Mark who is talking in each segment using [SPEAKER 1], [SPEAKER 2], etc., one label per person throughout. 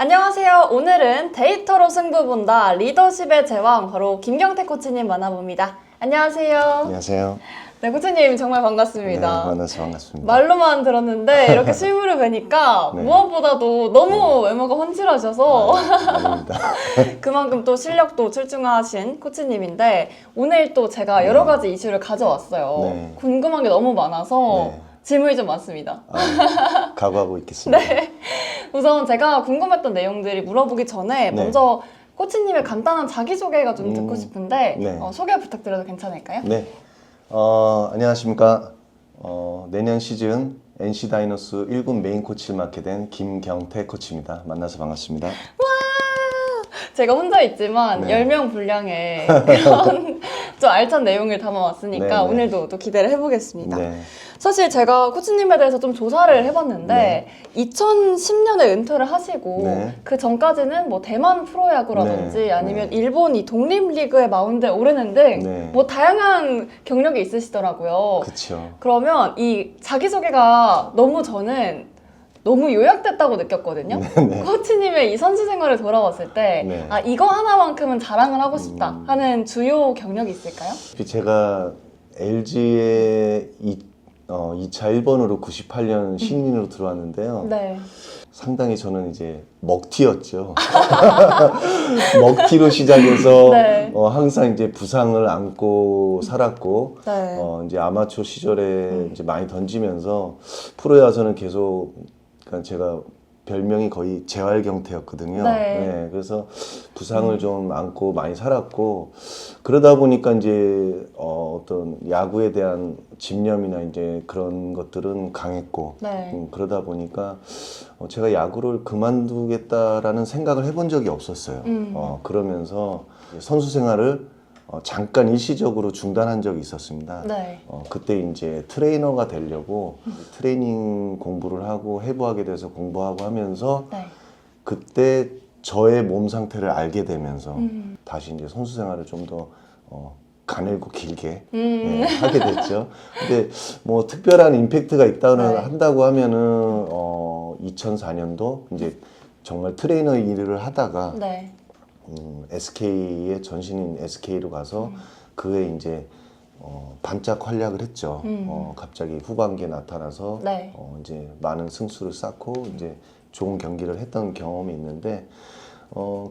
[SPEAKER 1] 안녕하세요. 오늘은 데이터로 승부 본다 리더십의 제왕 바로 김경태 코치님 만나봅니다. 안녕하세요.
[SPEAKER 2] 안녕하세요.
[SPEAKER 1] 네, 코치님 정말 반갑습니다.
[SPEAKER 2] 네, 만나서 반갑습니다.
[SPEAKER 1] 말로만 들었는데 이렇게 실물을 뵈니까
[SPEAKER 2] 네.
[SPEAKER 1] 무엇보다도 너무 외모가 훤칠하셔서
[SPEAKER 2] 아닙니다.
[SPEAKER 1] 그만큼 또 실력도 출중하신 코치님인데 오늘 또 제가 여러 가지 이슈를 가져왔어요.
[SPEAKER 2] 네.
[SPEAKER 1] 궁금한 게 너무 많아서
[SPEAKER 2] 네.
[SPEAKER 1] 질문이 좀 많습니다.
[SPEAKER 2] 각오하고 있겠습니다.
[SPEAKER 1] 네. 우선 제가 궁금했던 내용들이 물어보기 전에
[SPEAKER 2] 네.
[SPEAKER 1] 먼저 코치님의 간단한 자기소개가 좀 듣고 싶은데
[SPEAKER 2] 네.
[SPEAKER 1] 소개 부탁드려도 괜찮을까요?
[SPEAKER 2] 네. 안녕하십니까. 내년 시즌 NC 다이노스 1군 메인 코치를 맡게 된 김경태 코치입니다. 만나서 반갑습니다.
[SPEAKER 1] 제가 혼자 있지만
[SPEAKER 2] 네.
[SPEAKER 1] 10명 분량의 그런 좀 알찬 내용을 담아왔으니까
[SPEAKER 2] 네, 네.
[SPEAKER 1] 오늘도 또 기대를 해보겠습니다.
[SPEAKER 2] 네.
[SPEAKER 1] 사실 제가 코치님에 대해서 좀 조사를 해봤는데
[SPEAKER 2] 네.
[SPEAKER 1] 2010년에 은퇴를 하시고
[SPEAKER 2] 네.
[SPEAKER 1] 그 전까지는 뭐 대만 프로야구라든지
[SPEAKER 2] 네.
[SPEAKER 1] 아니면
[SPEAKER 2] 네.
[SPEAKER 1] 일본 이 독립리그의 마운드에 오르는 등
[SPEAKER 2] 네.
[SPEAKER 1] 뭐 다양한 경력이 있으시더라고요.
[SPEAKER 2] 그쵸.
[SPEAKER 1] 그러면 이 자기소개가 저는 너무 요약됐다고 느꼈거든요.
[SPEAKER 2] 네.
[SPEAKER 1] 코치님의 이 선수 생활을 돌아봤을 때
[SPEAKER 2] 네.
[SPEAKER 1] 아, 이거 하나만큼은 자랑을 하고 싶다 하는 주요 경력이 있을까요?
[SPEAKER 2] 제가 LG에 2차 1번으로 98년 신인으로 들어왔는데요.
[SPEAKER 1] 네.
[SPEAKER 2] 상당히 저는 이제 먹튀였죠. 먹튀로 시작해서
[SPEAKER 1] 네.
[SPEAKER 2] 항상 이제 부상을 안고 살았고,
[SPEAKER 1] 네.
[SPEAKER 2] 이제 아마추어 시절에 이제 많이 던지면서 프로에 와서는 계속, 그러니까 제가 별명이 거의 재활경태였거든요.
[SPEAKER 1] 네.
[SPEAKER 2] 그래서 부상을 좀 안고 많이 살았고, 그러다 보니까 이제 어떤 야구에 대한 집념이나 이제 그런 것들은 강했고,
[SPEAKER 1] 네.
[SPEAKER 2] 그러다 보니까 제가 야구를 그만두겠다라는 생각을 해본 적이 없었어요. 그러면서 선수 생활을 잠깐 일시적으로 중단한 적이 있었습니다.
[SPEAKER 1] 네.
[SPEAKER 2] 그때 이제 트레이너가 되려고 트레이닝 공부를 하고 해부하게 돼서 공부하고 하면서
[SPEAKER 1] 네.
[SPEAKER 2] 그때 저의 몸 상태를 알게 되면서 다시 이제 선수 생활을 좀 더 가늘고 길게 하게 됐죠. 근데 뭐 특별한 임팩트가 있다는
[SPEAKER 1] 네.
[SPEAKER 2] 한다고 하면은 2004년도 이제 정말 트레이너 일을 하다가
[SPEAKER 1] 네.
[SPEAKER 2] SK의 전신인 SK로 가서 그에 이제 반짝 활약을 했죠. 갑자기 후반기에 나타나서
[SPEAKER 1] 네.
[SPEAKER 2] 이제 많은 승수를 쌓고 이제 좋은 경기를 했던 경험이 있는데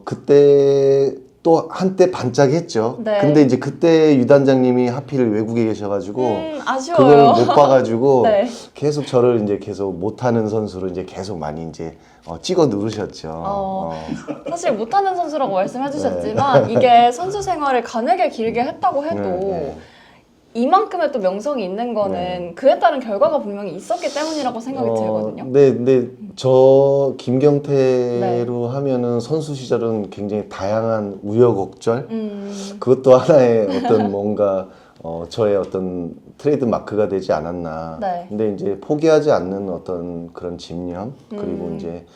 [SPEAKER 2] 그때 또 한때 반짝했죠.
[SPEAKER 1] 네.
[SPEAKER 2] 근데 이제 그때 유 단장님이 하필 외국에 계셔가지고
[SPEAKER 1] 아쉬워요.
[SPEAKER 2] 그걸 못 봐가지고
[SPEAKER 1] 네.
[SPEAKER 2] 계속 저를 이제 계속 못하는 선수로 이제 계속 많이 이제 찍어 누르셨죠.
[SPEAKER 1] 사실 못하는 선수라고 말씀해 주셨지만 이게 선수 생활을 가늘게 길게 했다고 해도
[SPEAKER 2] 네.
[SPEAKER 1] 이만큼의 또 명성이 있는 거는
[SPEAKER 2] 네.
[SPEAKER 1] 그에 따른 결과가 분명히 있었기 때문이라고 생각이 들거든요.
[SPEAKER 2] 네, 근데 저 김경태로 하면은 선수 시절은 굉장히 다양한 우여곡절 그것도 하나의 어떤 뭔가 저의 어떤 트레이드 마크가 되지 않았나.
[SPEAKER 1] 네.
[SPEAKER 2] 근데 이제 포기하지 않는 어떤 그런 집념 그리고 이제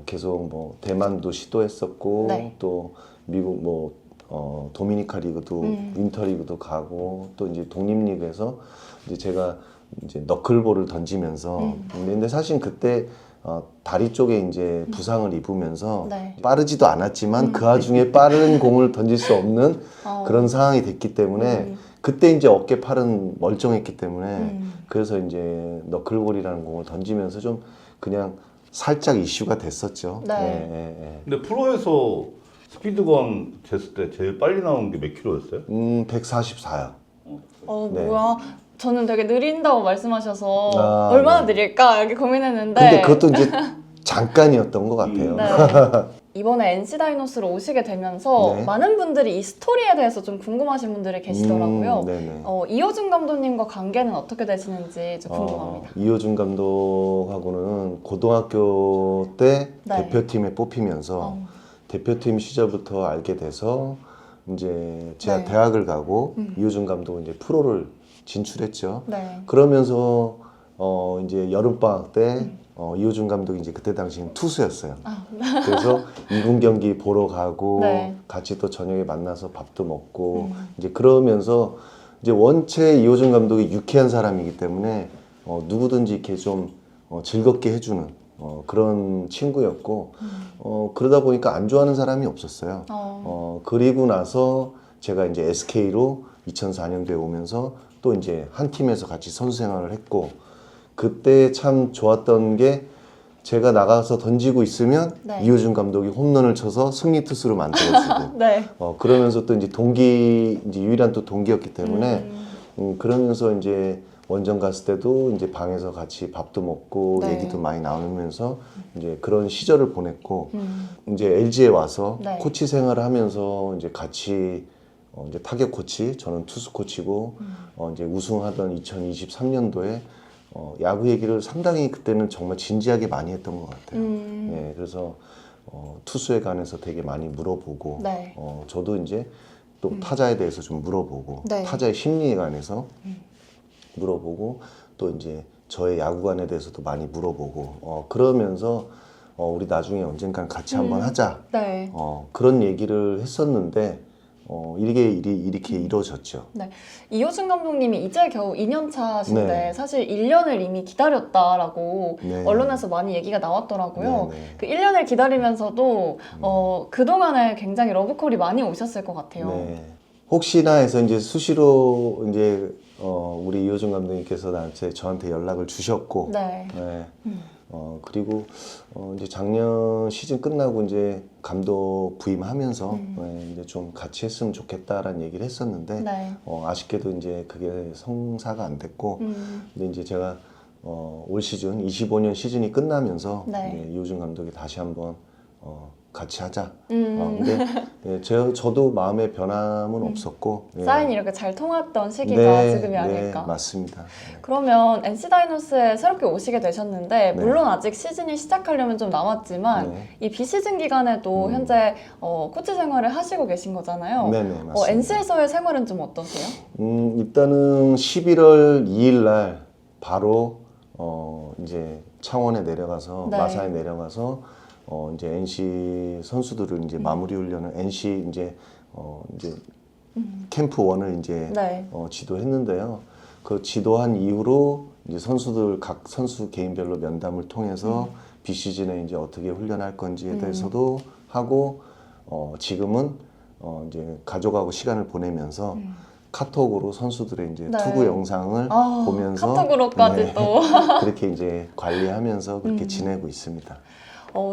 [SPEAKER 2] 계속 뭐 대만도 시도했었고
[SPEAKER 1] 네.
[SPEAKER 2] 또 미국 뭐 도미니카 리그도 윈터 리그도 가고 또 이제 독립리그에서 이제 제가 이제 너클볼을 던지면서 근데 사실 그때 다리 쪽에 이제 부상을 입으면서
[SPEAKER 1] 네.
[SPEAKER 2] 빠르지도 않았지만 그 와중에 빠른 공을 던질 수 없는 그런 상황이 됐기 때문에 그때 이제 어깨 팔은 멀쩡했기 때문에 그래서 이제 너클볼이라는 공을 던지면서 좀 그냥 살짝 이슈가 됐었죠.
[SPEAKER 1] 네.
[SPEAKER 3] 근데 프로에서 스피드건 됐을 때 제일 빨리 나온 게 몇 킬로였어요?
[SPEAKER 2] 144요. 네.
[SPEAKER 1] 뭐야? 저는 되게 느린다고 말씀하셔서
[SPEAKER 2] 아,
[SPEAKER 1] 얼마나
[SPEAKER 2] 네.
[SPEAKER 1] 느릴까 이렇게 고민했는데
[SPEAKER 2] 근데 그것도 이제 잠깐이었던 것 같아요.
[SPEAKER 1] 네. 이번에 NC 다이노스로 오시게 되면서
[SPEAKER 2] 네.
[SPEAKER 1] 많은 분들이 이 스토리에 대해서 좀 궁금하신 분들이 계시더라고요.
[SPEAKER 2] 네네.
[SPEAKER 1] 이호준 감독님과 관계는 어떻게 되시는지 좀 궁금합니다.
[SPEAKER 2] 이호준 감독하고는 고등학교 때
[SPEAKER 1] 네.
[SPEAKER 2] 대표팀에 뽑히면서 대표팀 시절부터 알게 돼서 이제 제가
[SPEAKER 1] 네.
[SPEAKER 2] 대학을 가고 이호준 감독은 이제 프로를 진출했죠.
[SPEAKER 1] 네.
[SPEAKER 2] 그러면서 이제 여름 방학 때 이호준 감독이 이제 그때 당시엔 투수였어요. 그래서 2군 경기 보러 가고
[SPEAKER 1] 네.
[SPEAKER 2] 같이 또 저녁에 만나서 밥도 먹고 이제 그러면서 이제 원체 이호준 감독이 유쾌한 사람이기 때문에 누구든지 이렇게 좀 즐겁게 해주는 그런 친구였고 그러다 보니까 안 좋아하는 사람이 없었어요. 그리고 나서 제가 이제 SK로 2004년도에 오면서 또 이제 한 팀에서 같이 선수 생활을 했고 그때 참 좋았던 게 제가 나가서 던지고 있으면
[SPEAKER 1] 네.
[SPEAKER 2] 이호준 감독이 홈런을 쳐서 승리 투수로 만들어주고
[SPEAKER 1] 네.
[SPEAKER 2] 그러면서 또 이제 이제 유일한 또 동기였기 때문에 그러면서 이제 원정 갔을 때도 이제 방에서 같이 밥도 먹고
[SPEAKER 1] 네.
[SPEAKER 2] 얘기도 많이 나누면서 이제 그런 시절을 보냈고 이제 LG에 와서
[SPEAKER 1] 네.
[SPEAKER 2] 코치 생활을 하면서 이제 같이 이제 타격 코치, 저는 투수 코치고 이제 우승하던 2023년도에 야구 얘기를 상당히 그때는 정말 진지하게 많이 했던 것 같아요. 예, 그래서 투수에 관해서 되게 많이 물어보고
[SPEAKER 1] 네.
[SPEAKER 2] 저도 이제 또 타자에 대해서 좀 물어보고
[SPEAKER 1] 네.
[SPEAKER 2] 타자의 심리에 관해서 물어보고 또 이제 저의 야구관에 대해서도 많이 물어보고 그러면서 우리 나중에 언젠간 같이 한번 하자
[SPEAKER 1] 네.
[SPEAKER 2] 그런 얘기를 했었는데 이렇게 이루어졌죠.
[SPEAKER 1] 네. 이호준 감독님이 이제 겨우 2년 차신데
[SPEAKER 2] 네.
[SPEAKER 1] 사실 1년을 이미 기다렸다라고
[SPEAKER 2] 네.
[SPEAKER 1] 언론에서 많이 얘기가 나왔더라고요.
[SPEAKER 2] 네, 네.
[SPEAKER 1] 그 1년을 기다리면서도 그동안에 굉장히 러브콜이 많이 오셨을 것 같아요.
[SPEAKER 2] 네. 혹시나 해서 이제 수시로 이제 우리 이호준 감독님께서 저한테 연락을 주셨고
[SPEAKER 1] 네.
[SPEAKER 2] 네. 그리고 이제 작년 시즌 끝나고 이제 감독 부임하면서 이제 좀 같이 했으면 좋겠다라는 얘기를 했었는데
[SPEAKER 1] 네.
[SPEAKER 2] 아쉽게도 이제 그게 성사가 안 됐고 근데 이제 제가 올 시즌 25년 시즌이 끝나면서
[SPEAKER 1] 네.
[SPEAKER 2] 이제 이호준 감독이 다시 한번 같이 하자. 근데 예, 저도 마음의 변함은 없었고 예.
[SPEAKER 1] 사인이 이렇게 잘 통했던 시기가 지금이 아닐까.
[SPEAKER 2] 네, 맞습니다.
[SPEAKER 1] 그러면 NC 다이노스에 새롭게 오시게 되셨는데
[SPEAKER 2] 네.
[SPEAKER 1] 물론 아직 시즌이 시작하려면 좀 남았지만
[SPEAKER 2] 네.
[SPEAKER 1] 이 비시즌 기간에도 현재 코치 생활을 하시고 계신 거잖아요.
[SPEAKER 2] 네네, 맞습니다.
[SPEAKER 1] NC에서의 생활은 좀 어떠세요?
[SPEAKER 2] 일단은 11월 2일 날 바로 이제 창원에 내려가서
[SPEAKER 1] 네.
[SPEAKER 2] 마산에 내려가서 이제 NC 선수들을 이제 마무리 훈련을 NC 이제 캠프 1을 이제
[SPEAKER 1] 네.
[SPEAKER 2] 지도했는데요. 그 지도한 이후로 이제 각 선수 개인별로 면담을 통해서 비시즌에 이제 어떻게 훈련할 건지에 대해서도 하고 지금은 이제 가족하고 시간을 보내면서 카톡으로 선수들의 이제
[SPEAKER 1] 네.
[SPEAKER 2] 투구 영상을 보면서
[SPEAKER 1] 카톡으로까지
[SPEAKER 2] 네,
[SPEAKER 1] 또.
[SPEAKER 2] 그렇게 이제 관리하면서 그렇게 지내고 있습니다.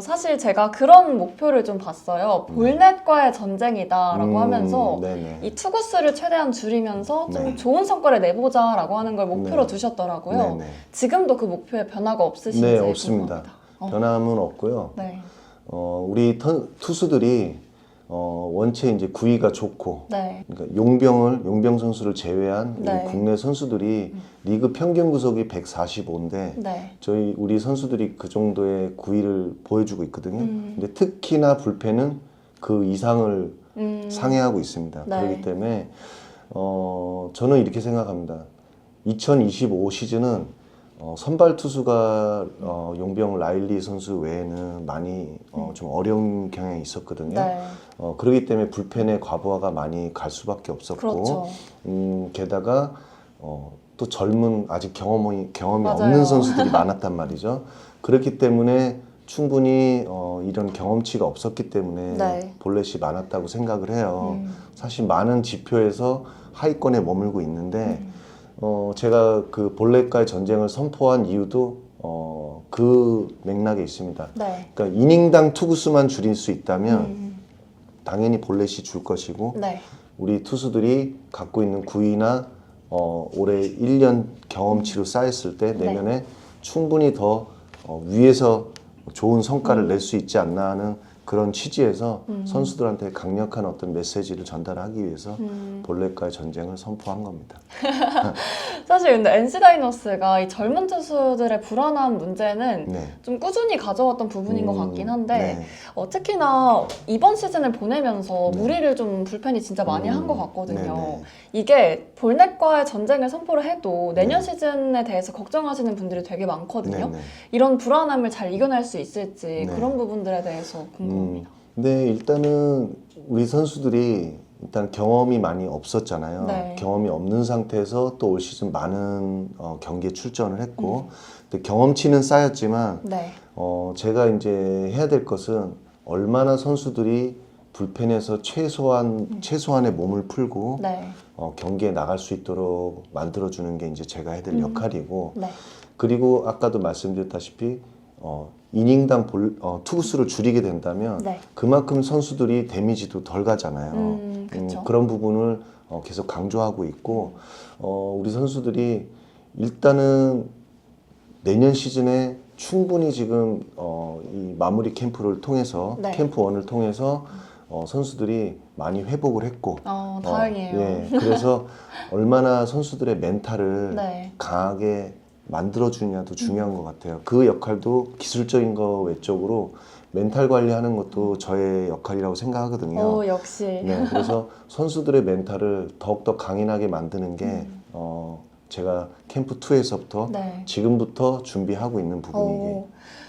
[SPEAKER 1] 사실 제가 그런 목표를 좀 봤어요. 볼넷과의 전쟁이다라고 하면서
[SPEAKER 2] 네네.
[SPEAKER 1] 이 투구수를 최대한 줄이면서 좀
[SPEAKER 2] 네.
[SPEAKER 1] 좋은 성과를 내보자라고 하는 걸 목표로
[SPEAKER 2] 네.
[SPEAKER 1] 두셨더라고요.
[SPEAKER 2] 네네.
[SPEAKER 1] 지금도 그 목표에 변화가 없으신지
[SPEAKER 2] 네, 없습니다.
[SPEAKER 1] 궁금합니다.
[SPEAKER 2] 변함은 없고요.
[SPEAKER 1] 네.
[SPEAKER 2] 우리 투수들이 원체 이제 구위가 좋고
[SPEAKER 1] 네.
[SPEAKER 2] 그러니까 용병 선수를 제외한
[SPEAKER 1] 네.
[SPEAKER 2] 우리 국내 선수들이 리그 평균 구속이 145인데
[SPEAKER 1] 네.
[SPEAKER 2] 우리 선수들이 그 정도의 구위를 보여주고 있거든요. 근데 특히나 불펜은 그 이상을 상회하고 있습니다.
[SPEAKER 1] 네.
[SPEAKER 2] 그렇기 때문에 저는 이렇게 생각합니다. 2025 시즌은 선발 투수가 용병 라일리 선수 외에는 많이 좀 어려운 경향이 있었거든요.
[SPEAKER 1] 네.
[SPEAKER 2] 그렇기 때문에 불펜의 과부하가 많이 갈 수밖에 없었고,
[SPEAKER 1] 그렇죠.
[SPEAKER 2] 게다가 또 젊은 아직 경험이
[SPEAKER 1] 맞아요.
[SPEAKER 2] 없는 선수들이 많았단 말이죠. 그렇기 때문에 충분히 이런 경험치가 없었기 때문에
[SPEAKER 1] 네.
[SPEAKER 2] 볼넷이 많았다고 생각을 해요. 사실 많은 지표에서 하위권에 머물고 있는데 제가 그 볼넷과의 전쟁을 선포한 이유도 그 맥락에 있습니다.
[SPEAKER 1] 네.
[SPEAKER 2] 그러니까 이닝당 투구수만 줄일 수 있다면 당연히 볼넷이 줄 것이고
[SPEAKER 1] 네.
[SPEAKER 2] 우리 투수들이 갖고 있는 구위나 올해 1년 경험치로 쌓였을 때 내년에 충분히 더 위에서 좋은 성과를 낼 수 있지 않나 하는 그런 취지에서 선수들한테 강력한 어떤 메시지를 전달하기 위해서 볼넷과의 전쟁을 선포한 겁니다.
[SPEAKER 1] 사실 근데 NC 다이노스가 이 젊은 투수들의 불안한 문제는
[SPEAKER 2] 네.
[SPEAKER 1] 좀 꾸준히 가져왔던 부분인 것 같긴 한데
[SPEAKER 2] 네.
[SPEAKER 1] 특히나 이번 시즌을 보내면서 무리를 좀 불펜이 진짜 많이 한 것 같거든요.
[SPEAKER 2] 네네.
[SPEAKER 1] 이게 볼넷과의 전쟁을 선포를 해도 내년 시즌에 대해서 걱정하시는 분들이 되게 많거든요.
[SPEAKER 2] 네네.
[SPEAKER 1] 이런 불안함을 잘 이겨낼 수 있을지
[SPEAKER 2] 네.
[SPEAKER 1] 그런 부분들에 대해서 궁금합니다.
[SPEAKER 2] 근데 일단은 우리 선수들이 일단 경험이 많이 없었잖아요.
[SPEAKER 1] 네.
[SPEAKER 2] 경험이 없는 상태에서 또 올 시즌 많은 경기에 출전을 했고 근데 경험치는 쌓였지만
[SPEAKER 1] 네.
[SPEAKER 2] 제가 이제 해야 될 것은 얼마나 선수들이 불펜에서 최소한의 몸을 풀고
[SPEAKER 1] 네.
[SPEAKER 2] 경기에 나갈 수 있도록 만들어주는 게 이제 제가 해야 될 역할이고
[SPEAKER 1] 네.
[SPEAKER 2] 그리고 아까도 말씀드렸다시피 이닝당 투구수를 줄이게 된다면
[SPEAKER 1] 네.
[SPEAKER 2] 그만큼 선수들이 데미지도 덜 가잖아요.
[SPEAKER 1] 그쵸.
[SPEAKER 2] 그런 부분을 계속 강조하고 있고 우리 선수들이 일단은 내년 시즌에 충분히 지금 이 마무리 캠프를 통해서
[SPEAKER 1] 네.
[SPEAKER 2] 캠프 1을 통해서 선수들이 많이 회복을 했고
[SPEAKER 1] 다행이에요.
[SPEAKER 2] 예, 그래서 얼마나 선수들의 멘탈을
[SPEAKER 1] 네.
[SPEAKER 2] 강하게 만들어주냐도 중요한 것 같아요. 그 역할도 기술적인 거 외적으로 멘탈 관리하는 것도 저의 역할이라고 생각하거든요.
[SPEAKER 1] 역시.
[SPEAKER 2] 네, 그래서 선수들의 멘탈을 더욱더 강인하게 만드는 게 제가 캠프 2에서부터
[SPEAKER 1] 네.
[SPEAKER 2] 지금부터 준비하고 있는 부분이기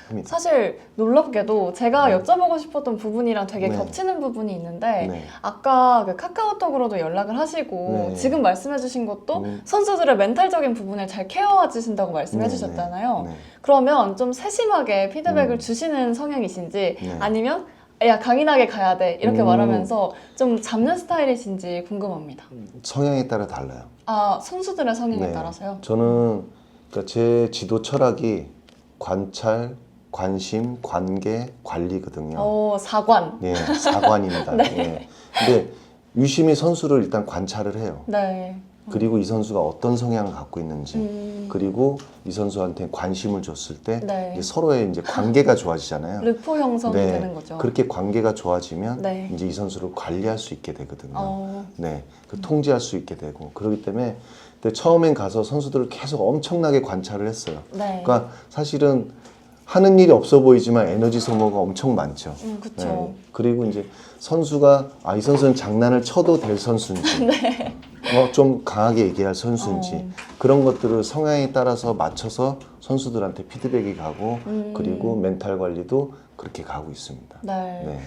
[SPEAKER 2] 합니다.
[SPEAKER 1] 사실 놀랍게도 제가 여쭤보고 싶었던 부분이랑 되게
[SPEAKER 2] 네.
[SPEAKER 1] 겹치는 부분이 있는데
[SPEAKER 2] 네.
[SPEAKER 1] 아까 그 카카오톡으로도 연락을 하시고
[SPEAKER 2] 네.
[SPEAKER 1] 지금 말씀해주신 것도 선수들의 멘탈적인 부분을 잘 케어해 주신다고 말씀해 주셨잖아요.
[SPEAKER 2] 네.
[SPEAKER 1] 그러면 좀 세심하게 피드백을 주시는 성향이신지
[SPEAKER 2] 네.
[SPEAKER 1] 아니면 야 강인하게 가야 돼 이렇게 말하면서 좀 잡는 스타일이신지 궁금합니다.
[SPEAKER 2] 성향에 따라 달라요.
[SPEAKER 1] 선수들의 성향에
[SPEAKER 2] 네.
[SPEAKER 1] 따라서요?
[SPEAKER 2] 저는 그러니까 제 지도 철학이 관찰, 관심, 관계, 관리거든요.
[SPEAKER 1] 사관.
[SPEAKER 2] 예, 사관입니다.
[SPEAKER 1] 네.
[SPEAKER 2] 예. 근데 유심히 선수를 일단 관찰을 해요.
[SPEAKER 1] 네.
[SPEAKER 2] 그리고 이 선수가 어떤 성향을 갖고 있는지, 그리고 이 선수한테 관심을 줬을 때
[SPEAKER 1] 네.
[SPEAKER 2] 이제 서로의 이제 관계가 좋아지잖아요.
[SPEAKER 1] 르포 형성이 되는 거죠.
[SPEAKER 2] 그렇게 관계가 좋아지면
[SPEAKER 1] 네.
[SPEAKER 2] 이제 이 선수를 관리할 수 있게 되거든요.
[SPEAKER 1] 어.
[SPEAKER 2] 네, 통제할 수 있게 되고 그렇기 때문에 근데 처음엔 가서 선수들을 계속 엄청나게 관찰을 했어요.
[SPEAKER 1] 네.
[SPEAKER 2] 그러니까 사실은 하는 일이 없어 보이지만 에너지 소모가 엄청 많죠.
[SPEAKER 1] 그쵸.
[SPEAKER 2] 그리고 이제 선수가 이 선수는 장난을 쳐도 될 선수인지, 좀 강하게 얘기할 선수인지 그런 것들을 성향에 따라서 맞춰서 선수들한테 피드백이 가고 그리고 멘탈 관리도 그렇게 가고 있습니다.
[SPEAKER 1] 네.
[SPEAKER 2] 네.